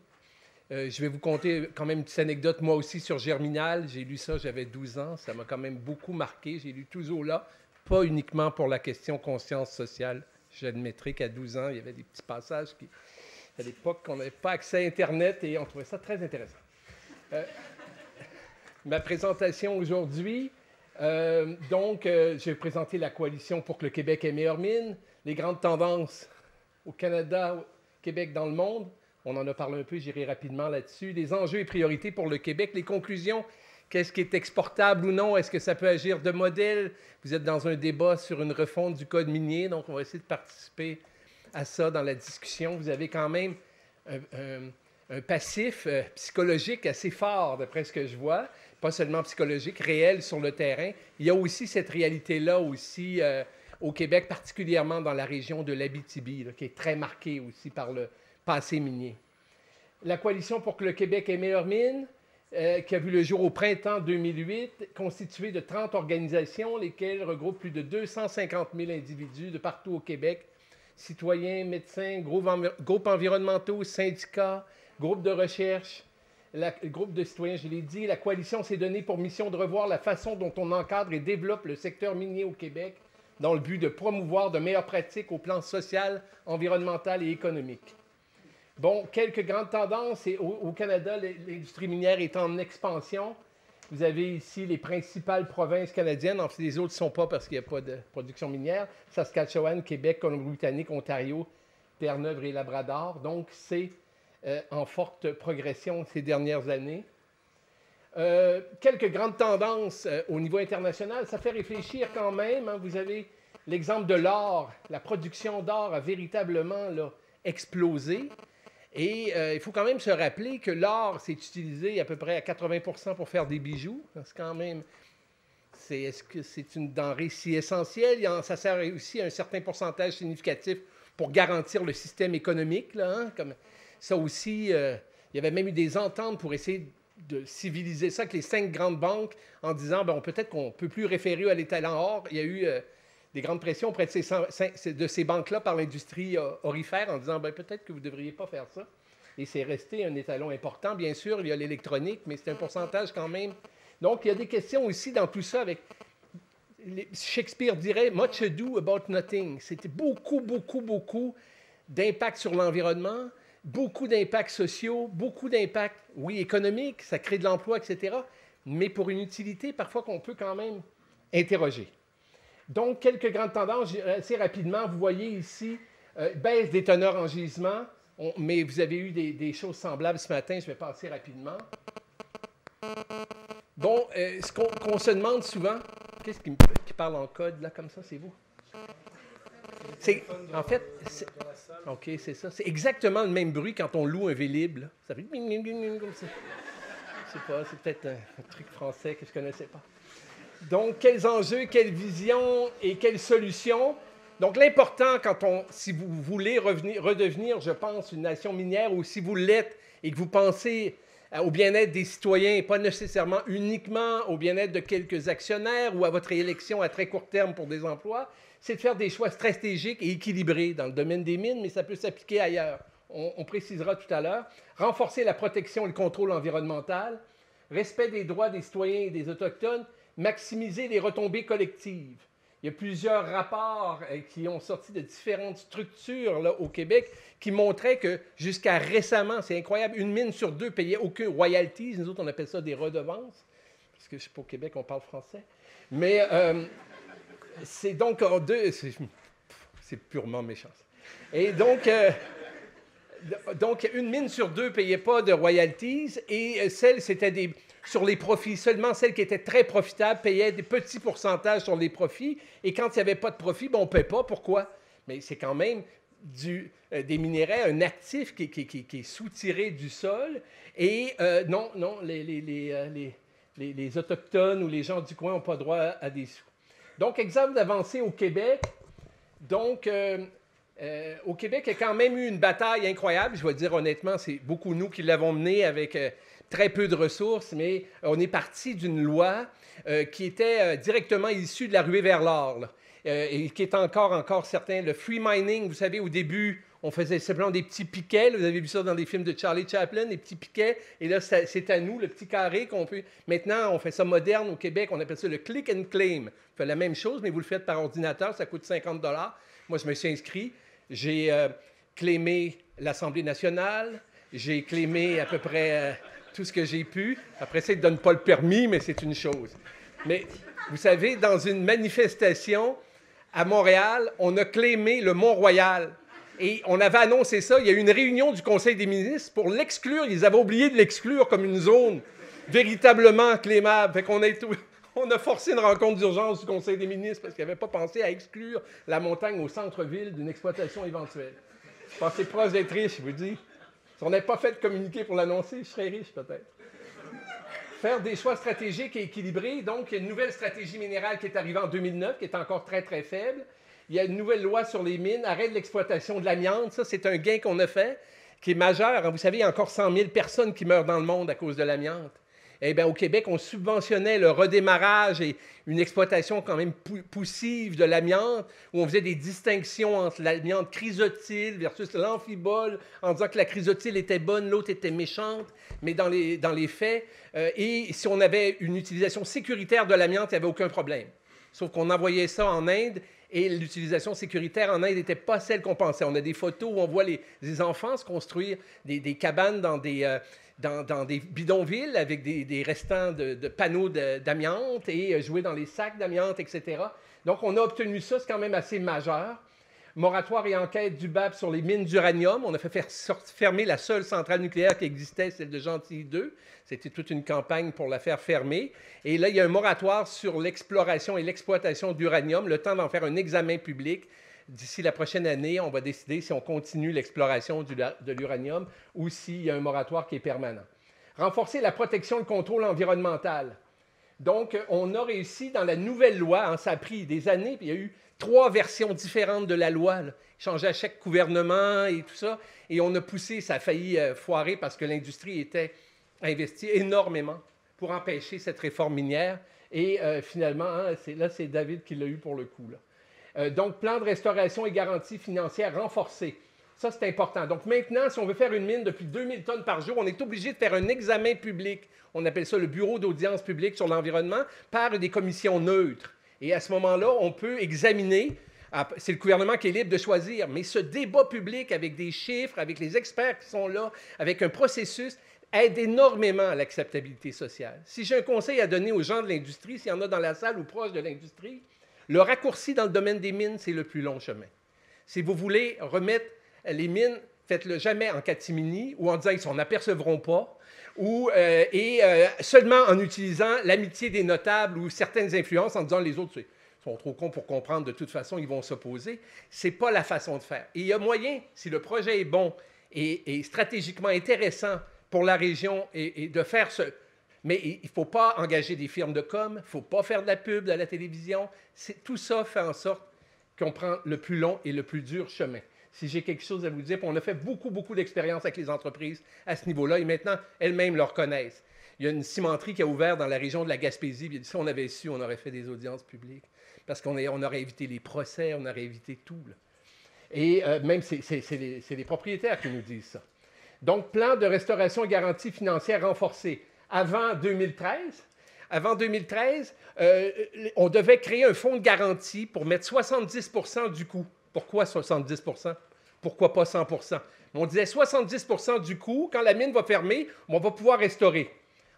Je vais vous conter quand même une petite anecdote, moi aussi, sur Germinal. J'ai lu ça, j'avais 12 ans. Ça m'a quand même beaucoup marqué. J'ai lu toujours là, pas uniquement pour la question conscience sociale. J'admettrai qu'à 12 ans, il y avait des petits passages qui, à l'époque, on n'avait pas accès à Internet et on trouvait ça très intéressant. Ma présentation aujourd'hui, je vais présenter la coalition pour que le Québec ait meilleure mine, les grandes tendances au Canada, au Québec, dans le monde. On en a parlé un peu, j'irai rapidement là-dessus. Les enjeux et priorités pour le Québec, les conclusions. Qu'est-ce qui est exportable ou non? Est-ce que ça peut agir de modèle? Vous êtes dans un débat sur une refonte du code minier, donc on va essayer de participer à ça dans la discussion. Vous avez quand même un passif psychologique assez fort, d'après ce que je vois. Pas seulement psychologique, réel sur le terrain. Il y a aussi cette réalité-là aussi au Québec, particulièrement dans la région de l'Abitibi, là, qui est très marquée aussi par le passé minier. La coalition pour que le Québec ait meilleure mine, qui a vu le jour au printemps 2008, constituée de 30 organisations, lesquelles regroupent plus de 250 000 individus de partout au Québec, citoyens, médecins, groupes environnementaux, syndicats, groupes de recherche, groupe de citoyens, je l'ai dit. La coalition s'est donnée pour mission de revoir la façon dont on encadre et développe le secteur minier au Québec dans le but de promouvoir de meilleures pratiques au plan social, environnemental et économique. Bon, quelques grandes tendances. Au Canada, l'industrie minière est en expansion. Vous avez ici les principales provinces canadiennes. En fait, les autres ne sont pas parce qu'il n'y a pas de production minière. Saskatchewan, Québec, Colombie-Britannique, Ontario, Terre-Neuve et Labrador. Donc, c'est en forte progression ces dernières années. Quelques grandes tendances au niveau international. Ça fait réfléchir quand même. Hein. Vous avez l'exemple de l'or. La production d'or a véritablement là, explosé. Et il faut quand même se rappeler que l'or, c'est utilisé à peu près à 80% pour faire des bijoux. C'est quand même... Est-ce que c'est une denrée si essentielle? Ça sert aussi à un certain pourcentage significatif pour garantir le système économique. Là, hein? Comme ça aussi, il y avait même eu des ententes pour essayer de civiliser ça avec les 5 grandes banques en disant peut-être qu'on ne peut plus référer à l'étalon or. Il y a eu... des grandes pressions auprès de ces banques-là par l'industrie aurifère en disant peut-être que vous ne devriez pas faire ça. Et c'est resté un étalon important. Bien sûr, il y a l'électronique, mais c'est un pourcentage quand même. Donc, il y a des questions aussi dans tout ça avec... Shakespeare dirait « much ado about nothing ». C'était beaucoup d'impact sur l'environnement, beaucoup d'impacts sociaux, beaucoup d'impacts, oui, économiques, ça crée de l'emploi, etc., mais pour une utilité parfois qu'on peut quand même interroger. Donc, quelques grandes tendances, assez rapidement. Vous voyez ici, baisse des teneurs en gisement, mais vous avez eu des choses semblables ce matin, je vais passer rapidement. Bon, ce qu'on se demande souvent, qu'est-ce qui parle en code, là, comme ça, c'est vous? En fait, OK, c'est ça. C'est exactement le même bruit quand on loue un Vélib, là. Ça fait comme ça. Je sais pas, c'est peut-être un truc français que je ne connaissais pas. Donc, quels enjeux, quelles visions et quelles solutions? Donc, l'important, si vous voulez redevenir, je pense, une nation minière, ou si vous l'êtes et que vous pensez au bien-être des citoyens et pas nécessairement uniquement au bien-être de quelques actionnaires ou à votre élection à très court terme pour des emplois, c'est de faire des choix stratégiques et équilibrés dans le domaine des mines, mais ça peut s'appliquer ailleurs. On précisera tout à l'heure. Renforcer la protection et le contrôle environnemental, respect des droits des citoyens et des Autochtones, maximiser les retombées collectives. Il y a plusieurs rapports qui ont sorti de différentes structures là, au Québec qui montraient que jusqu'à récemment, c'est incroyable, 1 mine sur 2 payait aucun royalties. Nous autres, on appelle ça des redevances, parce que je ne sais pas, au Québec, on parle français. Mais c'est donc c'est purement méchant. Et donc 1 mine sur 2 ne payait pas de royalties et c'était sur les profits. Seulement celles qui étaient très profitables payaient des petits pourcentages sur les profits. Et quand il n'y avait pas de profit, on ne paie pas. Pourquoi? Mais c'est quand même des minéraux, un actif qui est soutiré du sol. Et non, les Autochtones ou les gens du coin n'ont pas droit à des sous. Donc, exemple d'avancée au Québec. Donc, au Québec, il y a quand même eu une bataille incroyable. Je vais dire honnêtement, c'est beaucoup nous qui l'avons menée avec très peu de ressources, mais on est parti d'une loi qui était directement issue de la ruée vers l'or, et qui est encore certain. Le free mining, vous savez, au début, on faisait simplement des petits piquets. Vous avez vu ça dans des films de Charlie Chaplin, des petits piquets. Et là, c'est à nous, le petit carré qu'on peut... Maintenant, on fait ça moderne au Québec. On appelle ça le click and claim. On fait la même chose, mais vous le faites par ordinateur. Ça coûte 50 $. Moi, je me suis inscrit. J'ai claimé l'Assemblée nationale. J'ai claimé à peu près tout ce que j'ai pu. Après ça, ils ne donnent pas le permis, mais c'est une chose. Mais vous savez, dans une manifestation à Montréal, on a claimé le Mont-Royal. Et on avait annoncé ça. Il y a eu une réunion du Conseil des ministres pour l'exclure. Ils avaient oublié de l'exclure comme une zone véritablement clémable. Fait qu'on on a forcé une rencontre d'urgence du Conseil des ministres parce qu'ils n'avaient pas pensé à exclure la montagne au centre-ville d'une exploitation éventuelle. Je pensais proche d'être riche, je vous dis. Si on n'avait pas fait de communiqué pour l'annoncer, je serais riche peut-être. Faire des choix stratégiques et équilibrés. Donc, il y a une nouvelle stratégie minérale qui est arrivée en 2009, qui est encore très, très faible. Il y a une nouvelle loi sur les mines, arrêt de l'exploitation de l'amiante. Ça, c'est un gain qu'on a fait, qui est majeur. Vous savez, il y a encore 100 000 personnes qui meurent dans le monde à cause de l'amiante. Eh bien, au Québec, on subventionnait le redémarrage et une exploitation quand même poussive de l'amiante, où on faisait des distinctions entre l'amiante chrysotile versus l'amphibole, en disant que la chrysotile était bonne, l'autre était méchante. Mais dans les faits, et si on avait une utilisation sécuritaire de l'amiante, il n'y avait aucun problème. Sauf qu'on envoyait ça en Inde, et l'utilisation sécuritaire en Inde n'était pas celle qu'on pensait. On a des photos où on voit les enfants se construire des cabanes dans des bidonvilles avec des restants de panneaux d'amiante et jouer dans les sacs d'amiante, etc. Donc, on a obtenu ça, c'est quand même assez majeur. Moratoire et enquête du BAP sur les mines d'uranium. On a fait fermer la seule centrale nucléaire qui existait, celle de Gentilly 2. C'était toute une campagne pour la faire fermer. Et là, il y a un moratoire sur l'exploration et l'exploitation d'uranium, le temps d'en faire un examen public. D'ici la prochaine année, on va décider si on continue l'exploration de l'uranium ou s'il y a un moratoire qui est permanent. Renforcer la protection et le contrôle environnemental. Donc, on a réussi dans la nouvelle loi, ça a pris des années, puis il y a eu 3 versions différentes de la loi, changées à chaque gouvernement et tout ça. Et on a poussé, ça a failli foirer parce que l'industrie était investie énormément pour empêcher cette réforme minière. Et finalement, c'est David qui l'a eu pour le coup. Donc, plan de restauration et garantie financière renforcée. Ça, c'est important. Donc, maintenant, si on veut faire une mine depuis 2000 tonnes par jour, on est obligé de faire un examen public. On appelle ça le bureau d'audience publique sur l'environnement par des commissions neutres. Et à ce moment-là, on peut examiner, c'est le gouvernement qui est libre de choisir, mais ce débat public avec des chiffres, avec les experts qui sont là, avec un processus, aide énormément à l'acceptabilité sociale. Si j'ai un conseil à donner aux gens de l'industrie, s'il y en a dans la salle ou proche de l'industrie, le raccourci dans le domaine des mines, c'est le plus long chemin. Si vous voulez remettre les mines, faites-le jamais en catimini ou en disant qu'ils s'en apercevront pas, seulement en utilisant l'amitié des notables ou certaines influences en disant les autres sont trop cons pour comprendre, de toute façon, ils vont s'opposer. Ce n'est pas la façon de faire. Et il y a moyen, si le projet est bon et stratégiquement intéressant pour la région, et de faire ce... Mais il ne faut pas engager des firmes de com, il ne faut pas faire de la pub à la télévision. Tout ça fait en sorte qu'on prend le plus long et le plus dur chemin. Si j'ai quelque chose à vous dire, puis on a fait beaucoup, beaucoup d'expériences avec les entreprises à ce niveau-là, et maintenant, elles-mêmes le reconnaissent. Il y a une cimenterie qui a ouvert dans la région de la Gaspésie, puis si on avait su, on aurait fait des audiences publiques, parce qu'on aurait évité les procès, on aurait évité tout. Là. Et même, c'est les propriétaires qui nous disent ça. Donc, plan de restauration et garantie financière renforcée. Avant 2013, on devait créer un fonds de garantie pour mettre 70 % du coût. Pourquoi 70 %? Pourquoi pas 100 %? On disait 70 % du coût, quand la mine va fermer, on va pouvoir restaurer.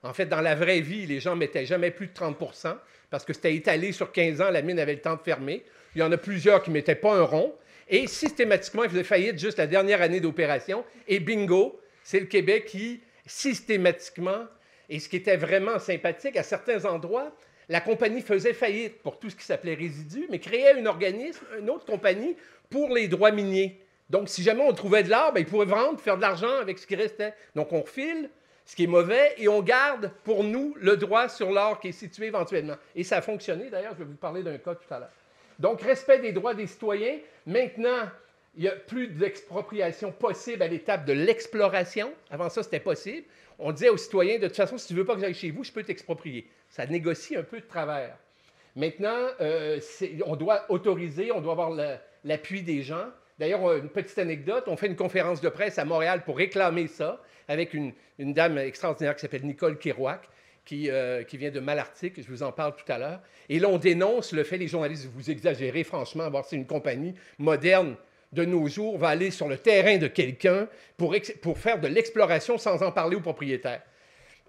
En fait, dans la vraie vie, les gens ne mettaient jamais plus de 30 % parce que c'était étalé sur 15 ans, la mine avait le temps de fermer. Il y en a plusieurs qui ne mettaient pas un rond. Et systématiquement, ils faisaient faillite juste la dernière année d'opération. Et bingo, c'est le Québec qui, systématiquement, et ce qui était vraiment sympathique, à certains endroits, la compagnie faisait faillite pour tout ce qui s'appelait résidus, mais créait un organisme, une autre compagnie, pour les droits miniers. Donc, si jamais on trouvait de l'or, ben, ils pourraient vendre, faire de l'argent avec ce qui restait. Donc, on refile ce qui est mauvais et on garde pour nous le droit sur l'or qui est situé éventuellement. Et ça a fonctionné. D'ailleurs, je vais vous parler d'un cas tout à l'heure. Donc, respect des droits des citoyens. Maintenant, il n'y a plus d'expropriation possible à l'étape de l'exploration. Avant ça, c'était possible. On disait aux citoyens, de toute façon, si tu ne veux pas que j'aille chez vous, je peux t'exproprier. Ça négocie un peu de travers. Maintenant, on doit autoriser, on doit avoir l'appui des gens. D'ailleurs, une petite anecdote, on fait une conférence de presse à Montréal pour réclamer ça, avec une dame extraordinaire qui s'appelle Nicole Kerouac, qui vient de Malartic, je vous en parle tout à l'heure. Et là, on dénonce le fait, les journalistes, vous exagérez franchement, voir si une compagnie moderne de nos jours va aller sur le terrain de quelqu'un pour faire de l'exploration sans en parler au propriétaire.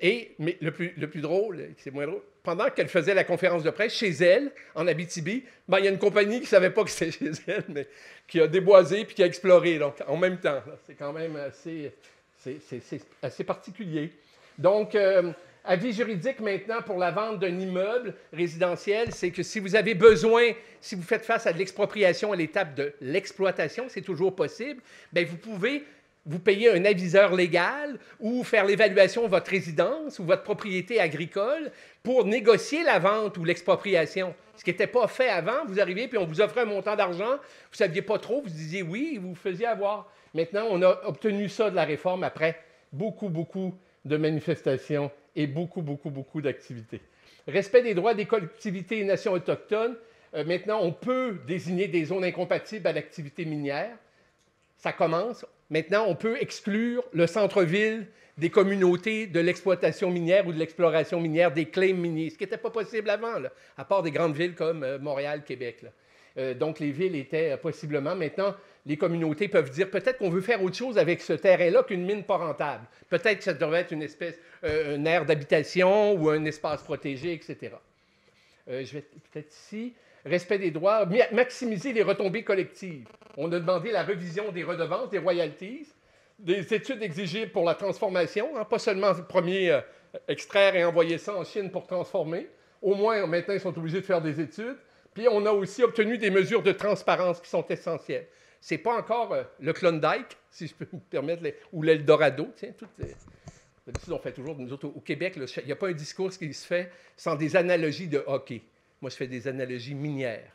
Mais le plus drôle, c'est moins drôle, pendant qu'elle faisait la conférence de presse, chez elle, en Abitibi, il y a une compagnie qui ne savait pas que c'était chez elle, mais qui a déboisé puis qui a exploré, donc en même temps. C'est quand même assez particulier. Donc, avis juridique maintenant pour la vente d'un immeuble résidentiel, c'est que si vous avez besoin, si vous faites face à de l'expropriation à l'étape de l'exploitation, c'est toujours possible, bien, vous pouvez vous payer un aviseur légal ou faire l'évaluation de votre résidence ou votre propriété agricole pour négocier la vente ou l'expropriation. Ce qui n'était pas fait avant, vous arriviez puis on vous offrait un montant d'argent, vous ne saviez pas trop, vous disiez oui et vous vous faisiez avoir. Maintenant, on a obtenu ça de la réforme après beaucoup de manifestations et beaucoup d'activités. Respect des droits des collectivités et nations autochtones. Maintenant, on peut désigner des zones incompatibles à l'activité minière. Ça commence. Maintenant, on peut exclure le centre-ville des communautés de l'exploitation minière ou de l'exploration minière, des claims miniers, ce qui n'était pas possible avant, là, à part des grandes villes comme Montréal, Québec. Donc, les villes étaient possiblement. Maintenant, les communautés peuvent dire peut-être qu'on veut faire autre chose avec ce terrain-là qu'une mine pas rentable. Peut-être que ça devrait être une aire d'habitation ou un espace protégé, etc. Je vais peut-être ici. Respect des droits, maximiser les retombées collectives. On a demandé la révision des redevances, des royalties, des études exigibles pour la transformation, pas seulement le premier extraire et envoyer ça en Chine pour transformer. Au moins, maintenant, ils sont obligés de faire des études. Puis, on a aussi obtenu des mesures de transparence qui sont essentielles. Ce n'est pas encore le Klondike, si je peux me permettre, ou l'Eldorado. D'habitude, on fait toujours, nous autres, au Québec, il n'y a pas un discours qui se fait sans des analogies de hockey. Moi, je fais des analogies minières.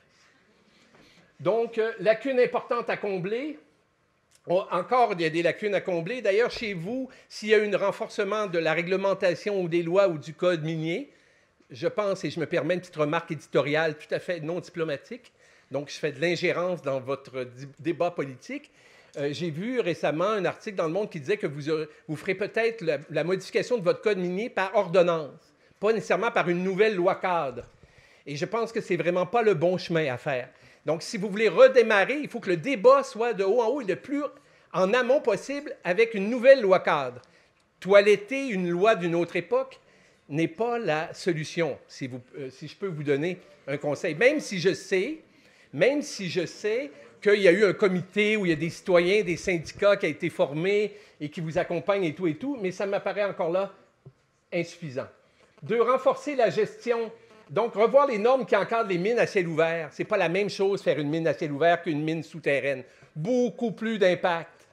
Donc, lacunes importantes à combler. Encore, il y a des lacunes à combler. D'ailleurs, chez vous, s'il y a un renforcement de la réglementation ou des lois ou du code minier, je pense, et je me permets une petite remarque éditoriale tout à fait non diplomatique, donc je fais de l'ingérence dans votre débat politique. J'ai vu récemment un article dans Le Monde qui disait que vous ferez peut-être la modification de votre code minier par ordonnance, pas nécessairement par une nouvelle loi cadre. Et je pense que ce n'est vraiment pas le bon chemin à faire. Donc, si vous voulez redémarrer, il faut que le débat soit de haut en haut et le plus en amont possible avec une nouvelle loi cadre. Toiletter une loi d'une autre époque n'est pas la solution, si je peux vous donner un conseil. Même si je sais qu'il y a eu un comité où il y a des citoyens, des syndicats qui ont été formés et qui vous accompagnent et tout, mais ça m'apparaît encore là insuffisant. 2, renforcer la gestion. Donc, revoir les normes qui encadrent les mines à ciel ouvert. Ce n'est pas la même chose faire une mine à ciel ouvert qu'une mine souterraine. Beaucoup plus d'impact.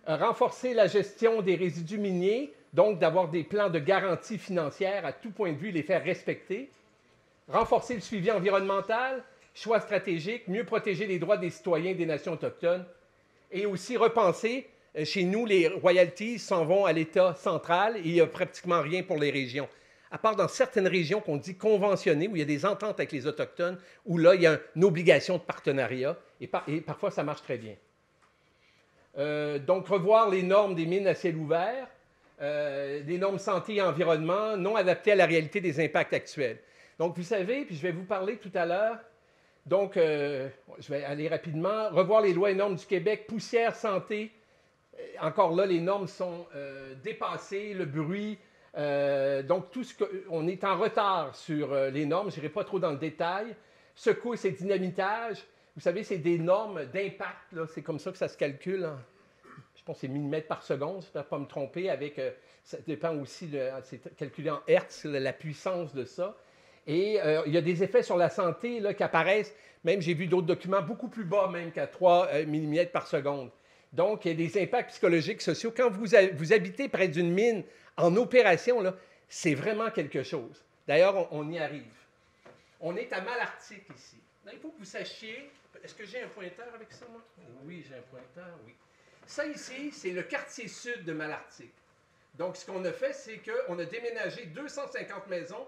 Renforcer la gestion des résidus miniers, donc d'avoir des plans de garantie financière à tout point de vue, les faire respecter. Renforcer le suivi environnemental, choix stratégiques, mieux protéger les droits des citoyens des nations autochtones. Et aussi repenser, chez nous, les royalties s'en vont à l'État central et il n'y a pratiquement rien pour les régions. À part dans certaines régions qu'on dit conventionnées, où il y a des ententes avec les Autochtones, où là, il y a une obligation de partenariat, et parfois, ça marche très bien. Donc, revoir les normes des mines à ciel ouvert, des normes santé et environnement non adaptées à la réalité des impacts actuels. Donc, vous savez, puis je vais vous parler tout à l'heure, donc, je vais aller rapidement, revoir les lois et normes du Québec, poussière, santé. Encore là, les normes sont dépassées, le bruit. Donc, on est en retard sur les normes, je n'irai pas trop dans le détail. Secousses et dynamitage, vous savez, c'est des normes d'impact, c'est comme ça que ça se calcule. Je pense que c'est millimètres par seconde, je ne vais pas me tromper, ça dépend aussi, c'est calculé en hertz, la puissance de ça. Et il y a des effets sur la santé là, qui apparaissent, même j'ai vu d'autres documents beaucoup plus bas même qu'à 3 mm par seconde. Donc, il y a des impacts psychologiques, sociaux. Quand vous habitez près d'une mine en opération, là, c'est vraiment quelque chose. D'ailleurs, on y arrive. On est à Malartic ici. Là, il faut que vous sachiez... Est-ce que j'ai un pointeur avec ça, moi? Oui, j'ai un pointeur, oui. Ça ici, c'est le quartier sud de Malartic. Donc, ce qu'on a fait, c'est qu'on a déménagé 250 maisons,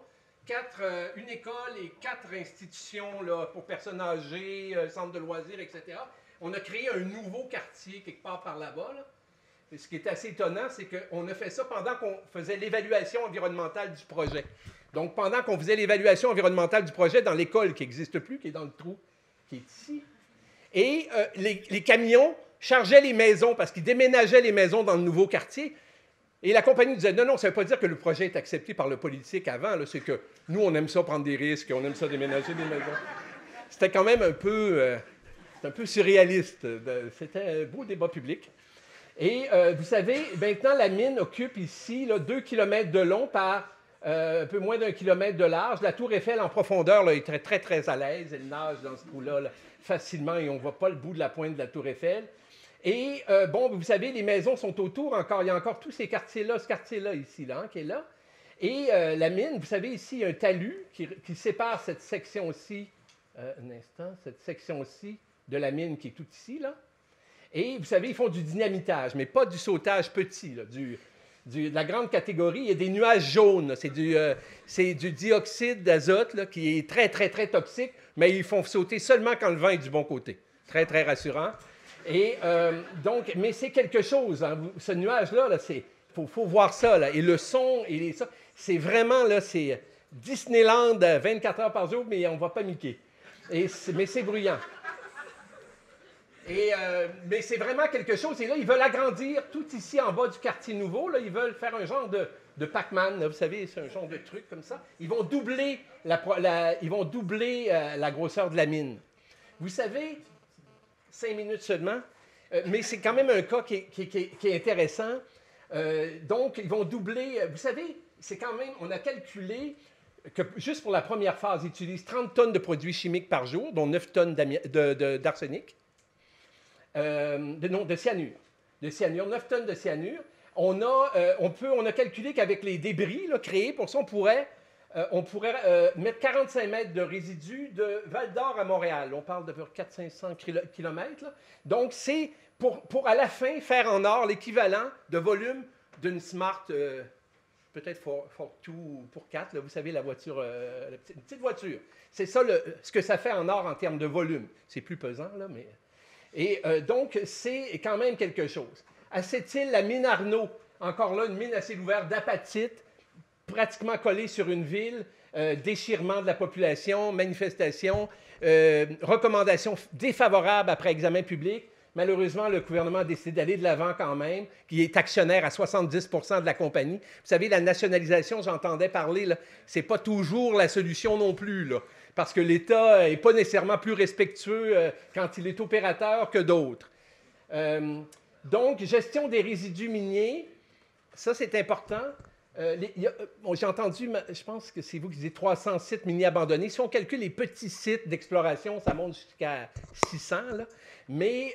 une école et 4 institutions là, pour personnes âgées, centres de loisirs, etc. On a créé un nouveau quartier quelque part par là-bas. Là. Et ce qui est assez étonnant, c'est qu'on a fait ça pendant qu'on faisait l'évaluation environnementale du projet. Donc, pendant qu'on faisait l'évaluation environnementale du projet dans l'école qui n'existe plus, qui est dans le trou, qui est ici. Et les camions chargeaient les maisons parce qu'ils déménageaient les maisons dans le nouveau quartier. Et la compagnie disait, non, ça ne veut pas dire que le projet est accepté par le politique avant. C'est que nous, on aime ça prendre des risques, on aime ça déménager des maisons. C'était quand même un peu surréaliste. C'était un beau débat public. Et vous savez, maintenant, la mine occupe ici là, 2 km de long par un peu moins d'1 kilomètre de large. La tour Eiffel en profondeur là, est très, très, très à l'aise. Elle nage dans ce trou-là là, facilement et on ne voit pas le bout de la pointe de la tour Eiffel. Et bon, vous savez, les maisons sont autour encore. Il y a encore tous ces quartiers-là, ce quartier-là ici, là, qui est là. Et la mine, vous savez, ici, il y a un talus qui sépare cette section-ci, cette section-ci de la mine qui est tout ici, là. Et vous savez, ils font du dynamitage, mais pas du sautage petit, là, de la grande catégorie. Il y a des nuages jaunes. C'est du dioxyde d'azote là, qui est très, très, très toxique, mais ils font sauter seulement quand le vent est du bon côté. Très, très rassurant. Et donc, mais c'est quelque chose. Hein. Ce nuage-là, là, faut voir ça. Là. Et le son, c'est vraiment, là, c'est Disneyland 24 heures par jour, mais on ne va pas Mickey. Mais c'est bruyant. Mais c'est vraiment quelque chose. Et là, ils veulent agrandir tout ici en bas du quartier nouveau. Là, ils veulent faire un genre de Pac-Man. Là, vous savez, c'est un genre de truc comme ça. Ils vont doubler la grosseur de la mine. Vous savez, 5 minutes seulement, mais c'est quand même un cas qui est intéressant. Donc, ils vont doubler. Vous savez, c'est quand même, on a calculé que juste pour la première phase, ils utilisent 30 tonnes de produits chimiques par jour, dont 9 tonnes d'arsenic. De cyanure. De cyanure, 9 tonnes de cyanure. On a calculé qu'avec les débris là, créés, pour ça, on pourrait mettre 45 mètres de résidus de Val-d'Or à Montréal. On parle de 400-500 km. Là. Donc, c'est pour à la fin faire en or l'équivalent de volume d'une Smart, peut-être Fortwo pour 4. Là, vous savez, la voiture, une petite voiture. C'est ça ce que ça fait en or en termes de volume. C'est plus pesant, là, mais... Et donc, c'est quand même quelque chose. À cette île, la mine Arnaud, encore là, une mine à ciel ouvert d'apatite, pratiquement collée sur une ville, déchirement de la population, manifestation, recommandations défavorables après examen public. Malheureusement, le gouvernement a décidé d'aller de l'avant quand même, qui est actionnaire à 70 % de la compagnie. Vous savez, la nationalisation, j'entendais parler, ce n'est pas toujours la solution non plus, là. Parce que l'État n'est pas nécessairement plus respectueux quand il est opérateur que d'autres. Donc, gestion des résidus miniers, ça c'est important. J'ai entendu, je pense que c'est vous qui dites 300 sites miniers abandonnés. Si on calcule les petits sites d'exploration, ça monte jusqu'à 600, là. Mais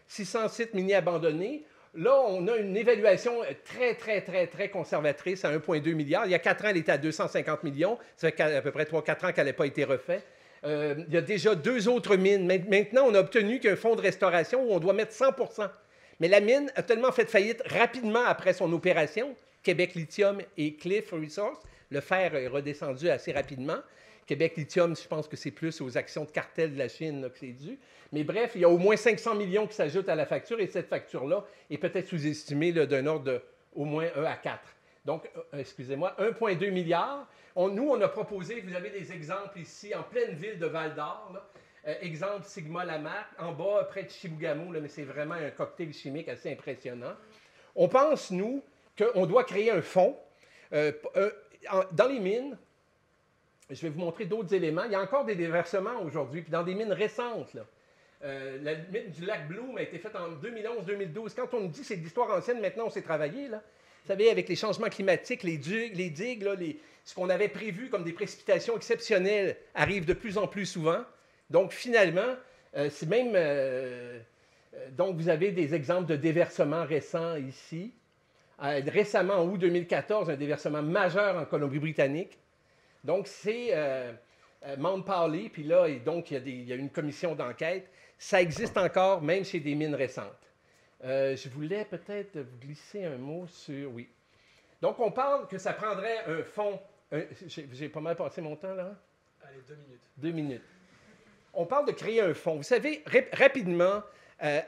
600 sites miniers abandonnés. Là, on a une évaluation très, très, très, très conservatrice à 1,2 milliard. Il y a 4 ans, elle était à 250 millions. Ça fait à peu près 3-4 ans qu'elle n'a pas été refaite. Il y a déjà 2 autres mines. Maintenant, on a obtenu qu'un fonds de restauration où on doit mettre 100 %. Mais la mine a tellement fait faillite rapidement après son opération, Québec Lithium et Cliff Resources. Le fer est redescendu assez rapidement. Québec Lithium, je pense que c'est plus aux actions de cartel de la Chine là, que c'est dû. Mais bref, il y a au moins 500 millions qui s'ajoutent à la facture et cette facture-là est peut-être sous-estimée d'un ordre de au moins 1 à 4. Donc, excusez-moi, 1,2 milliard. Nous, on a proposé, vous avez des exemples ici, en pleine ville de Val-d'Or. Exemple Sigma-Lamarque, en bas, près de Chibougamau, là, mais c'est vraiment un cocktail chimique assez impressionnant. On pense, nous, qu'on doit créer un fonds. Dans les mines, je vais vous montrer d'autres éléments. Il y a encore des déversements aujourd'hui, puis dans des mines récentes, là. La mine du lac Bloom a été faite en 2011-2012. Quand on nous dit que c'est de l'histoire ancienne, maintenant on s'est travaillé. Là. Vous savez, avec les changements climatiques, les digues, là, ce qu'on avait prévu comme des précipitations exceptionnelles arrive de plus en plus souvent. Donc, finalement, c'est même... donc, vous avez des exemples de déversements récents ici. Récemment, en août 2014, un déversement majeur en Colombie-Britannique. Donc, c'est Mount Parley, puis là, donc, il y a une commission d'enquête. Ça existe encore, même chez des mines récentes. Je voulais peut-être vous glisser un mot sur... Oui. Donc, on parle que ça prendrait un fonds... J'ai pas mal passé mon temps, là? Allez, 2 minutes. 2 minutes. On parle de créer un fonds. Vous savez, rapidement,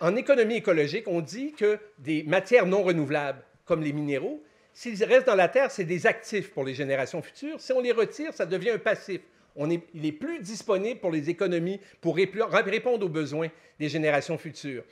en économie écologique, on dit que des matières non renouvelables, comme les minéraux, s'ils restent dans la terre, c'est des actifs pour les générations futures. Si on les retire, ça devient un passif. Il est plus disponible pour les économies pour répondre aux besoins des générations futures.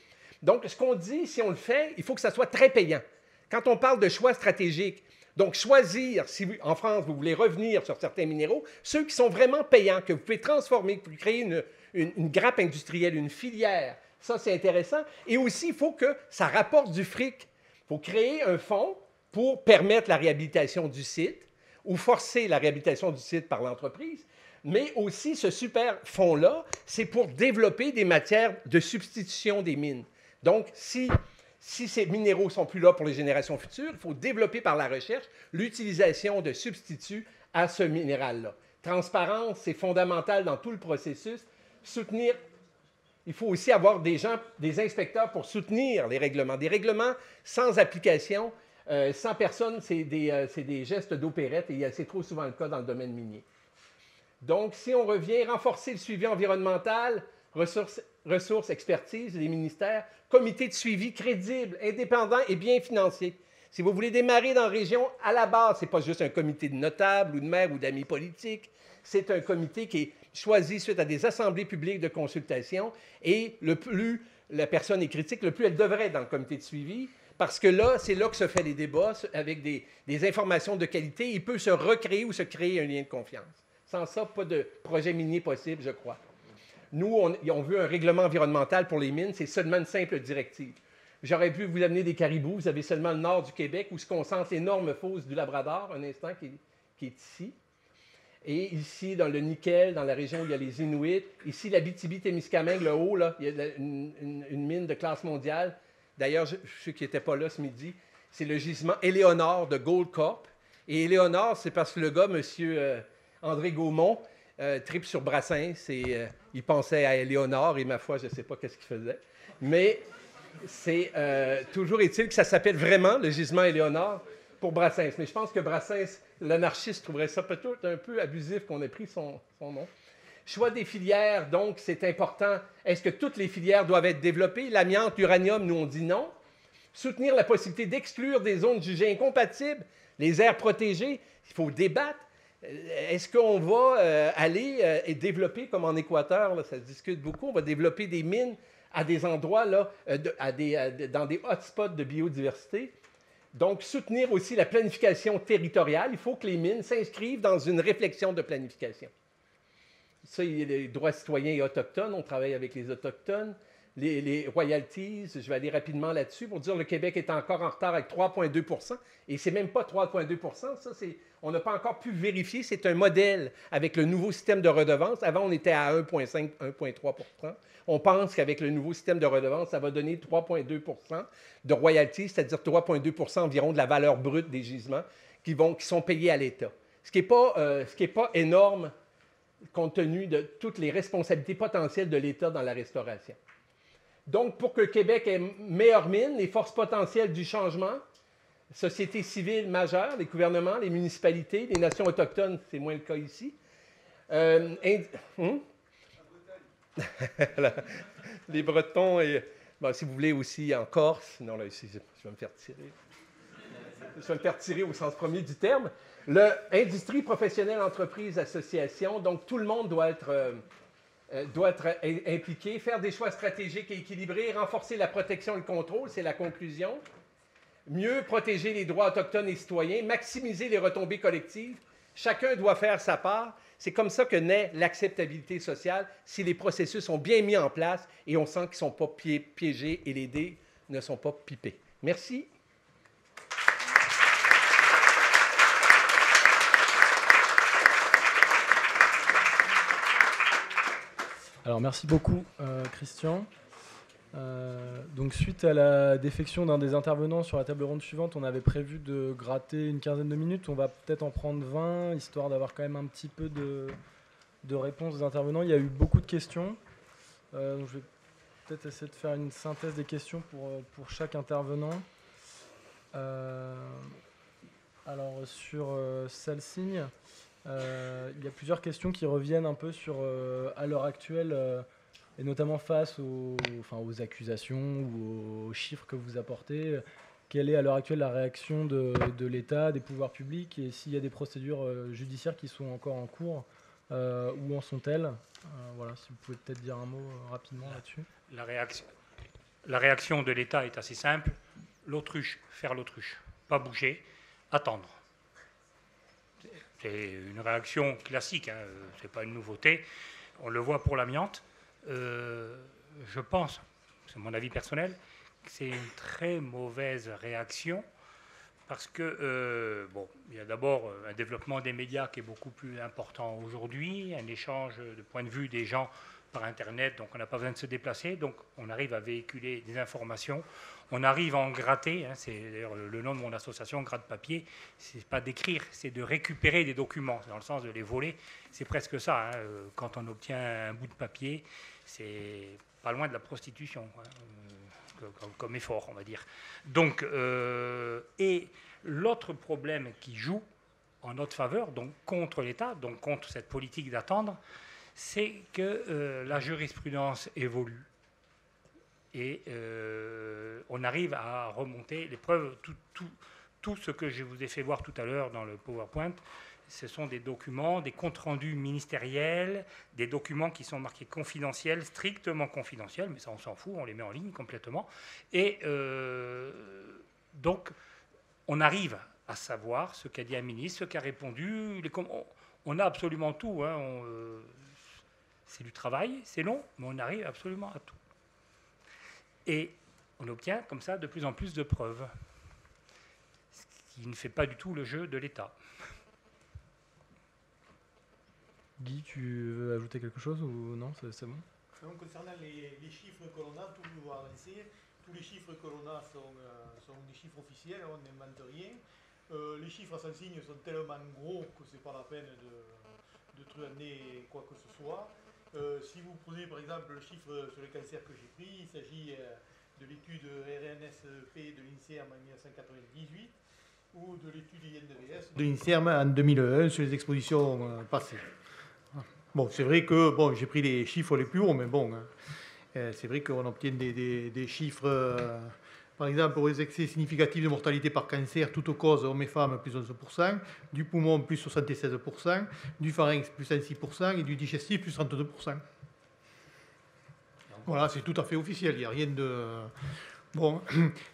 Donc, ce qu'on dit, si on le fait, il faut que ça soit très payant. Quand on parle de choix stratégiques, donc choisir, si en France, vous voulez revenir sur certains minéraux, ceux qui sont vraiment payants, que vous pouvez transformer, que vous pouvez créer une grappe industrielle, une filière, ça, c'est intéressant. Et aussi, il faut que ça rapporte du fric. Il faut créer un fonds pour permettre la réhabilitation du site ou forcer la réhabilitation du site par l'entreprise. Mais aussi, ce super fonds-là, c'est pour développer des matières de substitution des mines. Donc, si ces minéraux ne sont plus là pour les générations futures, il faut développer par la recherche l'utilisation de substituts à ce minéral-là. Transparence, c'est fondamental dans tout le processus. Soutenir, il faut aussi avoir des inspecteurs pour soutenir les règlements. Des règlements sans application, sans personne, c'est des gestes d'opérette et c'est trop souvent le cas dans le domaine minier. Donc, si on revient, renforcer le suivi environnemental, ressources, expertise des ministères, comité de suivi crédible, indépendant et bien financé. Si vous voulez démarrer dans la région, à la base, ce n'est pas juste un comité de notables ou de maires ou d'amis politiques, c'est un comité qui est choisi suite à des assemblées publiques de consultation et le plus la personne est critique, le plus elle devrait être dans le comité de suivi, parce que là, c'est là que se fait les débats avec des informations de qualité. Il peut se recréer ou se créer un lien de confiance. Sans ça, pas de projet minier possible, je crois. Nous, on veut un règlement environnemental pour les mines, c'est seulement une simple directive. J'aurais pu vous amener des caribous, vous avez seulement le nord du Québec où se concentre l'énorme fosse du Labrador, un instant qui est ici. Et ici, dans le nickel, dans la région où il y a les Inuits, ici, l'Abitibi-Témiscamingue, le haut, là, il y a une mine de classe mondiale. D'ailleurs, ceux qui n'étaient pas là ce midi, c'est le gisement Éléonore de Goldcorp. Et Éléonore, c'est parce que le gars, M. André Gaumont, tripe sur Brassens et il pensait à Éléonore et ma foi, je ne sais pas qu'est-ce qu'il faisait. Mais c'est toujours est-il que ça s'appelle vraiment le gisement Éléonore pour Brassens. Mais je pense que Brassens, l'anarchiste, trouverait ça peut-être un peu abusif qu'on ait pris son nom. Choix des filières, donc c'est important. Est-ce que toutes les filières doivent être développées? L'amiante, l'uranium, nous on dit non. Soutenir la possibilité d'exclure des zones jugées incompatibles, les aires protégées, il faut débattre. Est-ce qu'on va aller et développer, comme en Équateur, là, ça se discute beaucoup, on va développer des mines à des endroits, là, dans des hotspots de biodiversité? Donc, soutenir aussi la planification territoriale. Il faut que les mines s'inscrivent dans une réflexion de planification. Ça, il y a les droits citoyens et autochtones. On travaille avec les autochtones. Les royalties, je vais aller rapidement là-dessus pour dire que le Québec est encore en retard avec 3,2 %. Et ce n'est même pas 3,2 %. Ça, on n'a pas encore pu vérifier. C'est un modèle avec le nouveau système de redevance. Avant, on était à 1,5 1,3 %. On pense qu'avec le nouveau système de redevance, ça va donner 3,2 % de royalties, c'est-à-dire 3,2 % environ de la valeur brute des gisements qui sont payés à l'État. Ce qui n'est pas énorme compte tenu de toutes les responsabilités potentielles de l'État dans la restauration. Donc, pour que le Québec ait meilleure mine, les forces potentielles du changement, sociétés civiles majeures, les gouvernements, les municipalités, les nations autochtones, c'est moins le cas ici. Les Bretons, et si vous voulez aussi en Corse, non, là, ici, je vais me faire tirer. Je vais me faire tirer au sens premier du terme. Industrie, professionnelle, entreprise, association, donc tout le monde doit être impliqué, faire des choix stratégiques et équilibrés, renforcer la protection et le contrôle, c'est la conclusion. Mieux protéger les droits autochtones et citoyens, maximiser les retombées collectives. Chacun doit faire sa part. C'est comme ça que naît l'acceptabilité sociale, si les processus sont bien mis en place et on sent qu'ils ne sont pas piégés et les dés ne sont pas pipés. Merci. Alors merci beaucoup Christian. Donc suite à la défection d'un des intervenants sur la table ronde suivante, on avait prévu de gratter une quinzaine de minutes. On va peut-être en prendre 20, histoire d'avoir quand même un petit peu de réponses des intervenants. Il y a eu beaucoup de questions. Donc je vais peut-être essayer de faire une synthèse des questions pour chaque intervenant. Alors sur Salsigne, il y a plusieurs questions qui reviennent un peu sur, à l'heure actuelle, et notamment face aux accusations ou aux chiffres que vous apportez. Quelle est à l'heure actuelle la réaction de l'État, des pouvoirs publics, et s'il y a des procédures judiciaires qui sont encore en cours, où en sont-elles? Voilà, si vous pouvez peut-être dire un mot rapidement là-dessus. La réaction de l'État est assez simple. L'autruche, faire l'autruche, pas bouger, attendre. C'est une réaction classique, hein, ce n'est pas une nouveauté. On le voit pour l'amiante. Je pense, c'est mon avis personnel, que c'est une très mauvaise réaction parce que, il y a d'abord un développement des médias qui est beaucoup plus important aujourd'hui, un échange de points de vue des gens par Internet, donc on n'a pas besoin de se déplacer, donc on arrive à véhiculer des informations, on arrive à en gratter, hein, c'est d'ailleurs le nom de mon association, Gratte Papier, c'est pas d'écrire, c'est de récupérer des documents, dans le sens de les voler, c'est presque ça, hein, quand on obtient un bout de papier, c'est pas loin de la prostitution, hein, comme effort, on va dire. Donc, et l'autre problème qui joue en notre faveur, donc contre l'État, donc contre cette politique d'attendre, c'est que la jurisprudence évolue et on arrive à remonter les preuves. Tout ce que je vous ai fait voir tout à l'heure dans le PowerPoint, ce sont des documents, des comptes rendus ministériels, des documents qui sont marqués confidentiels, strictement confidentiels, mais ça on s'en fout, on les met en ligne complètement. Et donc on arrive à savoir ce qu'a dit un ministre, ce qu'a répondu. On a absolument tout, hein, c'est du travail, c'est long, mais on arrive absolument à tout. Et on obtient comme ça de plus en plus de preuves, ce qui ne fait pas du tout le jeu de l'État. Guy, tu veux ajouter quelque chose ou non, c'est bon? Donc, concernant les chiffres que l'on a, tout le monde avancé, tous les chiffres que l'on a sont des chiffres officiels, on n'invente rien. Les chiffres à Salsigne sont tellement gros que ce n'est pas la peine de truaner quoi que ce soit. Si vous prenez par exemple le chiffre sur le cancer que j'ai pris, il s'agit de l'étude RNSP de l'INSERM en 1998 ou de l'étude INDVS de l'INSERM en 2001 sur les expositions passées. Bon, c'est vrai que j'ai pris les chiffres les plus hauts, mais bon, c'est vrai qu'on obtient des chiffres, par exemple, pour les excès significatifs de mortalité par cancer, toutes causes, hommes et femmes, plus 11%, du poumon, plus 76%, du pharynx, plus 26%, et du digestif, plus 32%. Voilà, c'est tout à fait officiel, il n'y a rien de... Bon,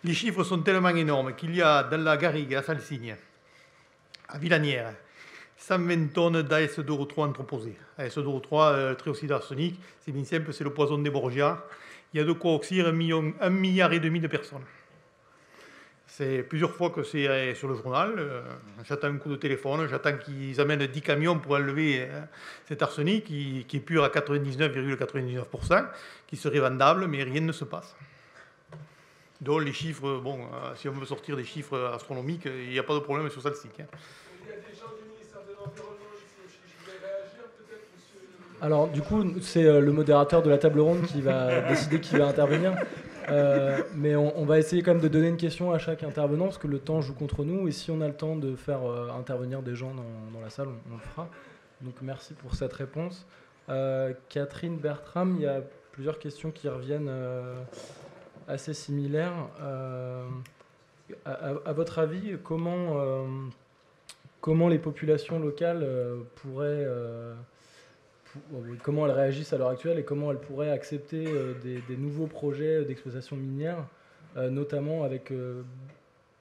les chiffres sont tellement énormes qu'il y a dans la garrigue, à Salsigne, à Villanière, 120 tonnes d'AS2O3 entreposées. AS2O3, trioxyde d'arsenic, c'est bien simple, c'est le poison des Borgia. Il y a de quoi oxyre 1,5 milliard de personnes. C'est plusieurs fois que c'est sur le journal. J'attends un coup de téléphone, j'attends qu'ils amènent 10 camions pour enlever cet arsenic qui est pur à 99,99%, qui serait vendable, mais rien ne se passe. Donc les chiffres, si on veut sortir des chiffres astronomiques, il n'y a pas de problème sur celle-ci. Hein. Il y a des gens du ministère de l'Environnement ici. Je vais réagir peut-être, monsieur. Alors du coup, c'est le modérateur de la table ronde qui va décider qui va intervenir. Mais on va essayer quand même de donner une question à chaque intervenant parce que le temps joue contre nous et si on a le temps de faire intervenir des gens dans la salle, on le fera. Donc merci pour cette réponse. Catherine Bertram, il y a plusieurs questions qui reviennent assez similaires. À votre avis, comment les populations locales pourraient... comment elles réagissent à l'heure actuelle et comment elles pourraient accepter des nouveaux projets d'exploitation minière, notamment avec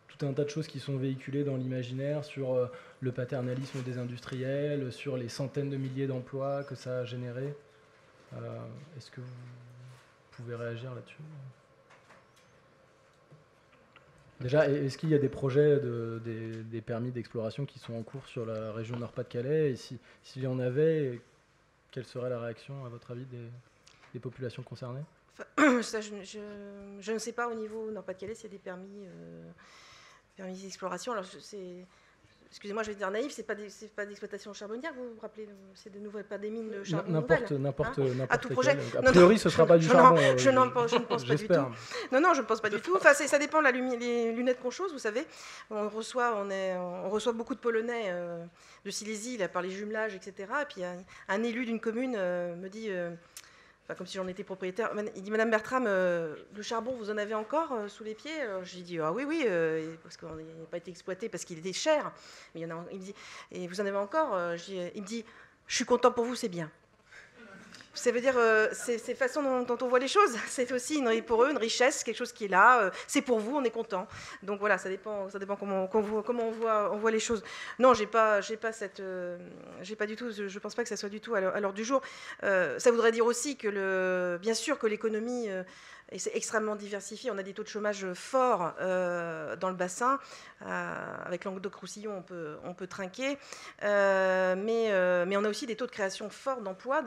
tout un tas de choses qui sont véhiculées dans l'imaginaire sur le paternalisme des industriels, sur les centaines de milliers d'emplois que ça a généré. Est-ce que vous pouvez réagir là-dessus ? Déjà, est-ce qu'il y a des projets, des permis d'exploration qui sont en cours sur la région Nord-Pas-de-Calais ? Et s'il y en avait, quelle serait la réaction, à votre avis, des populations concernées? Ça, je ne sais pas au niveau Nord-Pas-de-Calais s'il y a des permis d'exploration. Alors, excusez-moi, je vais dire naïf, c'est pas d'exploitation charbonnière, vous vous rappelez, c'est de nouvelles, pas des mines de charbon N'importe à tout projet. A priori, ce ne sera pas du charbon. Je ne pense pas du tout. Non, je ne pense pas du tout. Enfin, ça dépend de les lunettes qu'on chose, vous savez. On reçoit beaucoup de Polonais de Silésie là, par les jumelages, etc. Et puis un élu d'une commune me dit... comme si j'en étais propriétaire. Il dit, Madame Bertram, le charbon, vous en avez encore sous les pieds? J'ai dit, ah oui, parce qu'il n'a pas été exploité, parce qu'il était cher. Mais il me dit, et vous en avez encore? Il me dit, je suis content pour vous, c'est bien. Ça veut dire, c'est la façon dont on voit les choses. C'est aussi pour eux une richesse, quelque chose qui est là. C'est pour vous, on est content. Donc voilà, ça dépend comment on voit les choses. Non, j'ai pas du tout. Je pense pas que ça soit du tout à l'ordre du jour. Ça voudrait dire aussi que bien sûr que l'économie est extrêmement diversifiée. On a des taux de chômage forts dans le bassin. Avec Languedoc-Roussillon, on peut trinquer. Mais on a aussi des taux de création forts d'emplois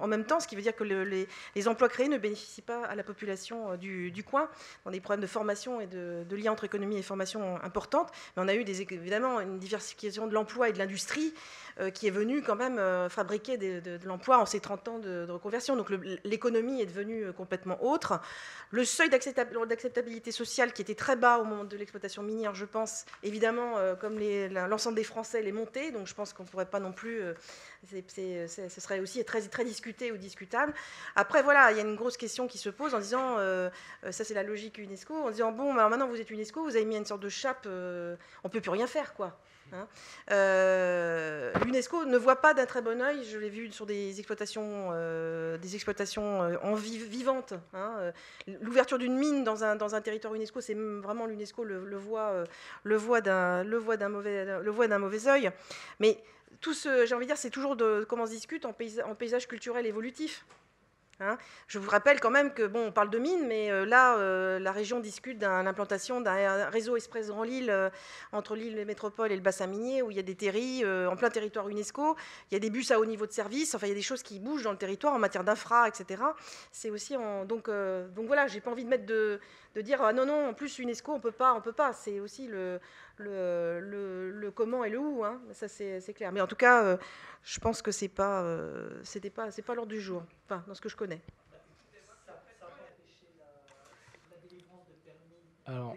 en même temps, ce qui veut dire que les emplois créés ne bénéficient pas à la population du coin. On a des problèmes de formation et de lien entre économie et formation importantes. Mais on a eu évidemment une diversification de l'emploi et de l'industrie qui est venue quand même fabriquer de l'emploi en ces 30 ans de reconversion. Donc l'économie est devenue complètement autre. Le seuil d'acceptabilité sociale qui était très bas au moment de l'exploitation minière, je pense, évidemment, comme l'ensemble des Français, l'est monté. Donc je pense qu'on ne pourrait pas non plus... ce serait aussi très, très discuté ou discutable. Après, voilà, il y a une grosse question qui se pose en disant, ça c'est la logique UNESCO, en disant, bon, alors maintenant vous êtes UNESCO, vous avez mis une sorte de chape, on ne peut plus rien faire, quoi. L'UNESCO ne voit pas d'un très bon œil, je l'ai vu sur des exploitations vivantes. L'ouverture d'une mine dans un territoire UNESCO, c'est vraiment l'UNESCO le voit d'un mauvais œil. Mais j'ai envie de dire, c'est toujours comment on se discute en paysage culturel évolutif. Je vous rappelle quand même que, on parle de mines, mais là, la région discute de l'implantation d'un réseau express Grand Lille entre l'île et métropole et le bassin minier, où il y a des terris en plein territoire UNESCO, il y a des bus à haut niveau de service, enfin il y a des choses qui bougent dans le territoire en matière d'infra, etc. C'est aussi donc voilà, j'ai pas envie de mettre de dire ah non, en plus UNESCO on peut pas. C'est aussi le comment et le où, ça c'est clair. Mais en tout cas, je pense que c'est pas l'ordre du jour, enfin dans ce que je connais. Alors,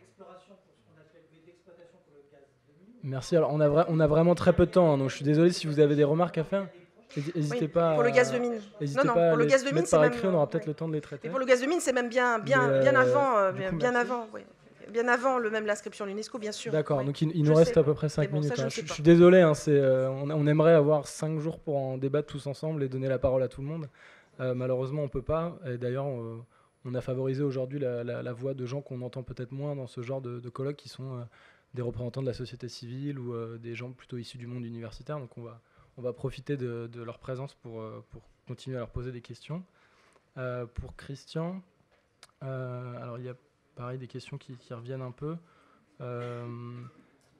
merci. Alors on a vraiment très peu de temps, donc je suis désolé si vous avez des remarques à faire. N'hésitez pas. Pour le gaz de mine. Non, pour le gaz de mine, c'est même. On aura peut-être le temps de les traiter. Et pour le gaz de mine, c'est même bien avant. Bien avant l'inscription à l'UNESCO, bien sûr. D'accord, donc il nous reste à peu près 5 minutes. Je suis désolé, on aimerait avoir 5 jours pour en débattre tous ensemble et donner la parole à tout le monde. Malheureusement, on ne peut pas. Et d'ailleurs, on a favorisé aujourd'hui la voix de gens qu'on entend peut-être moins dans ce genre de colloques, qui sont des représentants de la société civile ou des gens plutôt issus du monde universitaire. Donc on va profiter de leur présence pour continuer à leur poser des questions. Pour Christian, alors il y a pareil des questions qui reviennent un peu.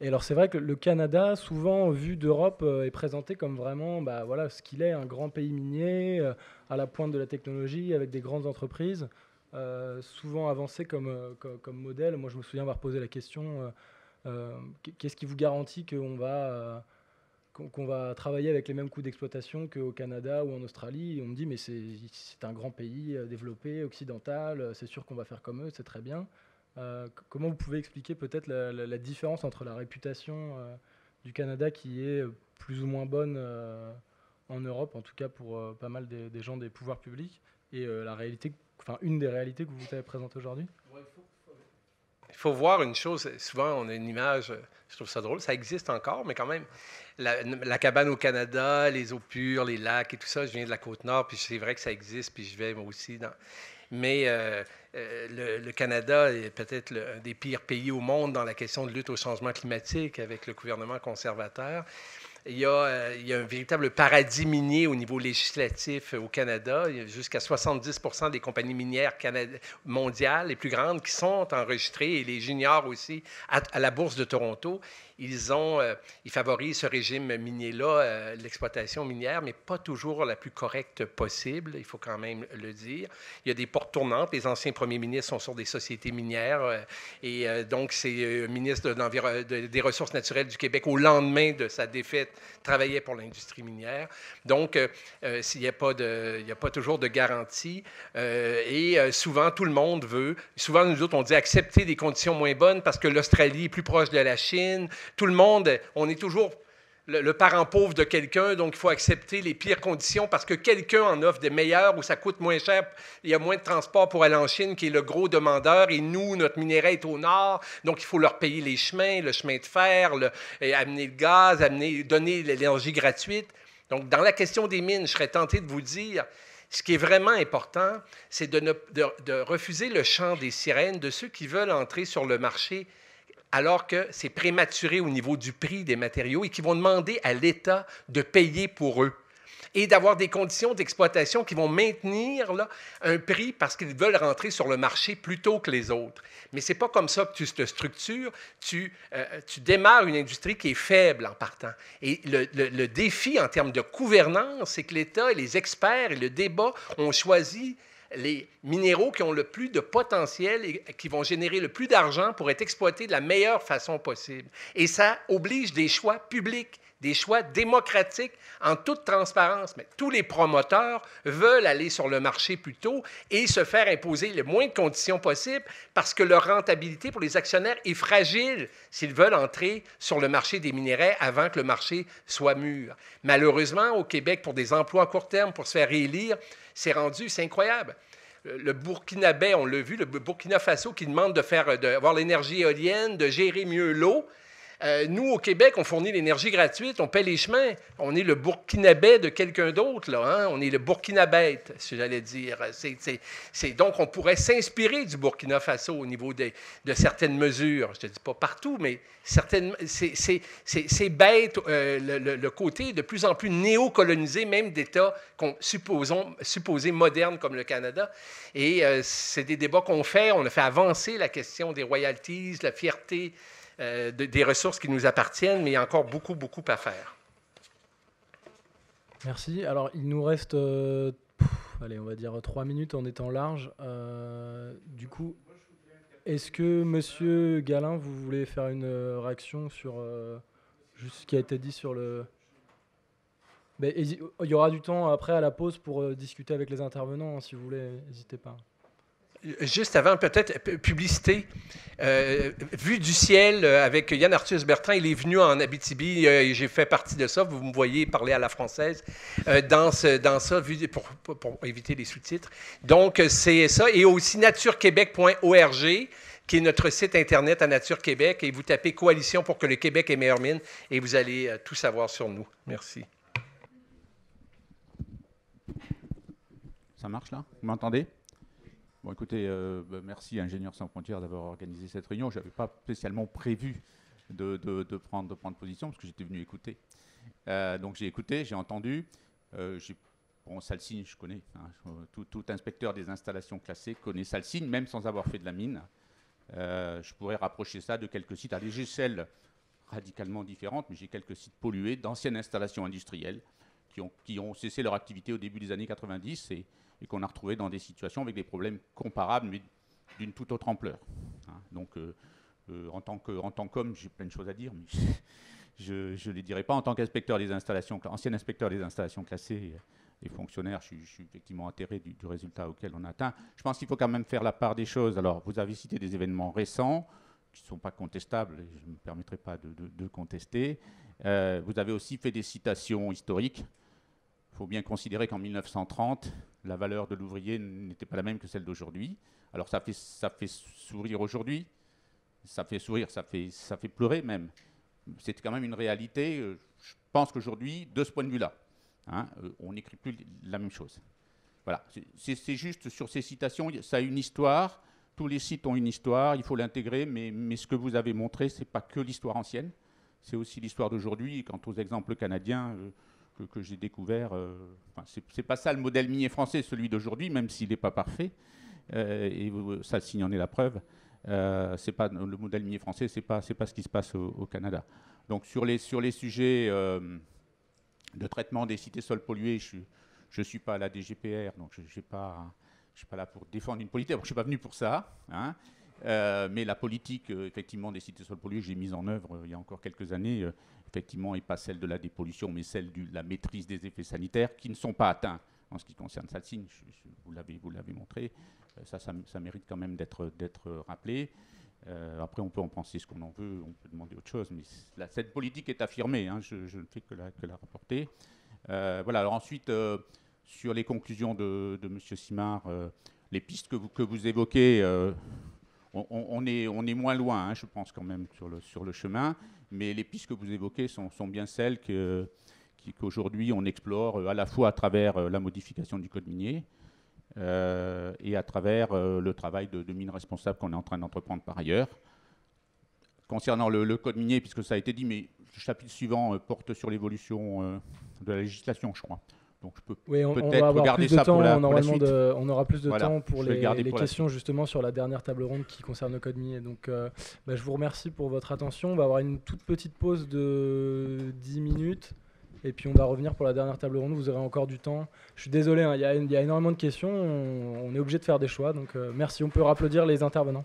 Et alors c'est vrai que le Canada, souvent vu d'Europe, est présenté comme vraiment ce qu'il est, un grand pays minier, à la pointe de la technologie, avec des grandes entreprises, souvent avancé comme modèle. Moi je me souviens avoir posé la question, qu'est-ce qui vous garantit qu'on va travailler avec les mêmes coûts d'exploitation qu'au Canada ou en Australie? Et on me dit, mais c'est un grand pays développé, occidental, c'est sûr qu'on va faire comme eux, c'est très bien. Comment vous pouvez expliquer peut-être la différence entre la réputation du Canada, qui est plus ou moins bonne en Europe, en tout cas pour pas mal des gens des pouvoirs publics, et la réalité, une des réalités que vous avez présentées aujourd'hui? Il faut voir une chose, souvent on a une image, je trouve ça drôle, ça existe encore, mais quand même, la cabane au Canada, les eaux pures, les lacs et tout ça, je viens de la Côte-Nord, puis c'est vrai que ça existe, puis je vais moi aussi dans... Mais le Canada est peut-être un des pires pays au monde dans la question de lutte au changement climatique avec le gouvernement conservateur. Il y a un véritable paradis minier au niveau législatif au Canada. Il y a jusqu'à 70% des compagnies minières mondiales, les plus grandes, qui sont enregistrées, et les juniors aussi, à la Bourse de Toronto. ils favorisent ce régime minier-là, l'exploitation minière, mais pas toujours la plus correcte possible, il faut quand même le dire. Il y a des portes tournantes. Les anciens premiers ministres sont sur des sociétés minières et donc c'est ministre des Ressources naturelles du Québec au lendemain de sa défaite travaillait pour l'industrie minière. Donc, s'il n'y a pas toujours de garantie et souvent tout le monde veut, souvent nous autres on dit accepter des conditions moins bonnes parce que l'Australie est plus proche de la Chine. Tout le monde, on est toujours le parent pauvre de quelqu'un, donc il faut accepter les pires conditions parce que quelqu'un en offre des meilleures où ça coûte moins cher, il y a moins de transport pour aller en Chine qui est le gros demandeur et nous, notre minerai est au nord, donc il faut leur payer les chemins, le chemin de fer, amener le gaz, donner l'énergie gratuite. Donc dans la question des mines, je serais tenté de vous dire, ce qui est vraiment important, c'est de refuser le chant des sirènes de ceux qui veulent entrer sur le marché alors que c'est prématuré au niveau du prix des matériaux et qui vont demander à l'État de payer pour eux et d'avoir des conditions d'exploitation qui vont maintenir là, un prix parce qu'ils veulent rentrer sur le marché plus tôt que les autres. Mais ce n'est pas comme ça que tu te structures. Tu démarres une industrie qui est faible en partant. Et le défi en termes de gouvernance, c'est que l'État et les experts et le débat ont choisi les minéraux qui ont le plus de potentiel et qui vont générer le plus d'argent pour être exploités de la meilleure façon possible. Et ça oblige des choix publics, des choix démocratiques en toute transparence. Mais tous les promoteurs veulent aller sur le marché plus tôt et se faire imposer le moins de conditions possibles parce que leur rentabilité pour les actionnaires est fragile s'ils veulent entrer sur le marché des minerais avant que le marché soit mûr. Malheureusement, au Québec, pour des emplois à court terme, pour se faire réélire, c'est incroyable. Le Burkinabé, on l'a vu, le Burkina Faso qui demande d'avoir l'énergie éolienne, de gérer mieux l'eau. Nous, au Québec, on fournit l'énergie gratuite, on paie les chemins. On est le Burkinabé de quelqu'un d'autre, là. Hein? On est le Burkinabé, si j'allais dire. Donc, on pourrait s'inspirer du Burkina Faso au niveau de certaines mesures. Je ne te dis pas partout, mais c'est bête, le côté de plus en plus néocolonisé, même d'États supposés modernes comme le Canada. Et c'est des débats qu'on fait. On a fait avancer la question des royalties, la fierté des ressources qui nous appartiennent, mais il y a encore beaucoup, beaucoup à faire. Merci. Alors, il nous reste, allez, on va dire 3 minutes en étant large. Du coup, est-ce que, Monsieur Galin, vous voulez faire une réaction sur juste ce qui a été dit sur le... Ben, il y aura du temps après à la pause pour discuter avec les intervenants, hein, si vous voulez, n'hésitez pas. Juste avant, peut-être, publicité. Vue du ciel avec Yann Arthus Bertrand, il est venu en Abitibi, j'ai fait partie de ça, vous me voyez parler à la française, dans ça, pour éviter les sous-titres. Donc, c'est ça. Et aussi naturequebec.org, qui est notre site Internet à Nature Québec, et vous tapez « Coalition pour que le Québec ait meilleure mine » et vous allez tout savoir sur nous. Merci. Ça marche là? Vous m'entendez? Bon, écoutez, merci à Ingénieurs sans frontières d'avoir organisé cette réunion. Je n'avais pas spécialement prévu de prendre position parce que j'étais venu écouter. Donc j'ai écouté, j'ai entendu. Bon, Salsigne, je connais. Hein, tout inspecteur des installations classées connaît Salsigne, même sans avoir fait de la mine. Je pourrais rapprocher ça de quelques sites à des échelles radicalement différentes, mais j'ai quelques sites pollués d'anciennes installations industrielles qui ont cessé leur activité au début des années 90 et qu'on a retrouvé dans des situations avec des problèmes comparables, mais d'une toute autre ampleur. Hein, donc, en tant qu'homme, j'ai plein de choses à dire, mais je ne les dirai pas. En tant qu'inspecteur des installations, ancien inspecteur des installations classées et fonctionnaire, je suis effectivement atterré du résultat auquel on a atteint. Je pense qu'il faut quand même faire la part des choses. Alors, vous avez cité des événements récents qui ne sont pas contestables, et je ne me permettrai pas de contester. Vous avez aussi fait des citations historiques. Il faut bien considérer qu'en 1930, la valeur de l'ouvrier n'était pas la même que celle d'aujourd'hui. Alors ça fait sourire aujourd'hui, ça fait sourire, ça fait pleurer même. C'est quand même une réalité. Je pense qu'aujourd'hui, de ce point de vue-là, hein, on n'écrit plus la même chose. Voilà, c'est juste sur ces citations, ça a une histoire. Tous les sites ont une histoire, il faut l'intégrer, mais ce que vous avez montré, ce n'est pas que l'histoire ancienne, c'est aussi l'histoire d'aujourd'hui. Quant aux exemples canadiens que j'ai découvert, c'est pas ça le modèle minier français, celui d'aujourd'hui, même s'il n'est pas parfait, et Salsigne en est la preuve. C'est pas le modèle minier français, c'est pas ce qui se passe au Canada. Donc sur les sujets de traitement des sites et sols pollués, je suis pas à la DGPR, donc je suis pas là pour défendre une politique. Je suis pas venu pour ça, hein. Mais la politique, effectivement, des sites et sols pollués, j'ai mise en œuvre il y a encore quelques années, effectivement, et pas celle de la dépollution, mais celle de la maîtrise des effets sanitaires qui ne sont pas atteints en ce qui concerne Salsigne. Vous l'avez montré. Ça mérite quand même d'être rappelé. Après, on peut en penser ce qu'on en veut, on peut demander autre chose, mais cette politique est affirmée, hein, je ne fais que la rapporter. Voilà, alors ensuite, sur les conclusions de M. Simard, les pistes que vous évoquez, on est moins loin, hein, je pense quand même, sur le chemin, mais les pistes que vous évoquez sont bien celles qu'aujourd'hui on explore à la fois à travers la modification du code minier, et à travers le travail de mines responsables qu'on est en train d'entreprendre par ailleurs. Concernant le code minier, puisque ça a été dit, mais le chapitre suivant porte sur l'évolution de la législation, je crois. Donc je peux peut-être regarder ça pour la suite. On aura plus de temps pour les pour questions justement sur la dernière table ronde qui concerne le code minier. Donc je vous remercie pour votre attention. On va avoir une toute petite pause de 10 minutes. Et puis on va revenir pour la dernière table ronde, vous aurez encore du temps. Je suis désolé, hein, il y a énormément de questions, on est obligé de faire des choix. Donc merci, on peut applaudir les intervenants.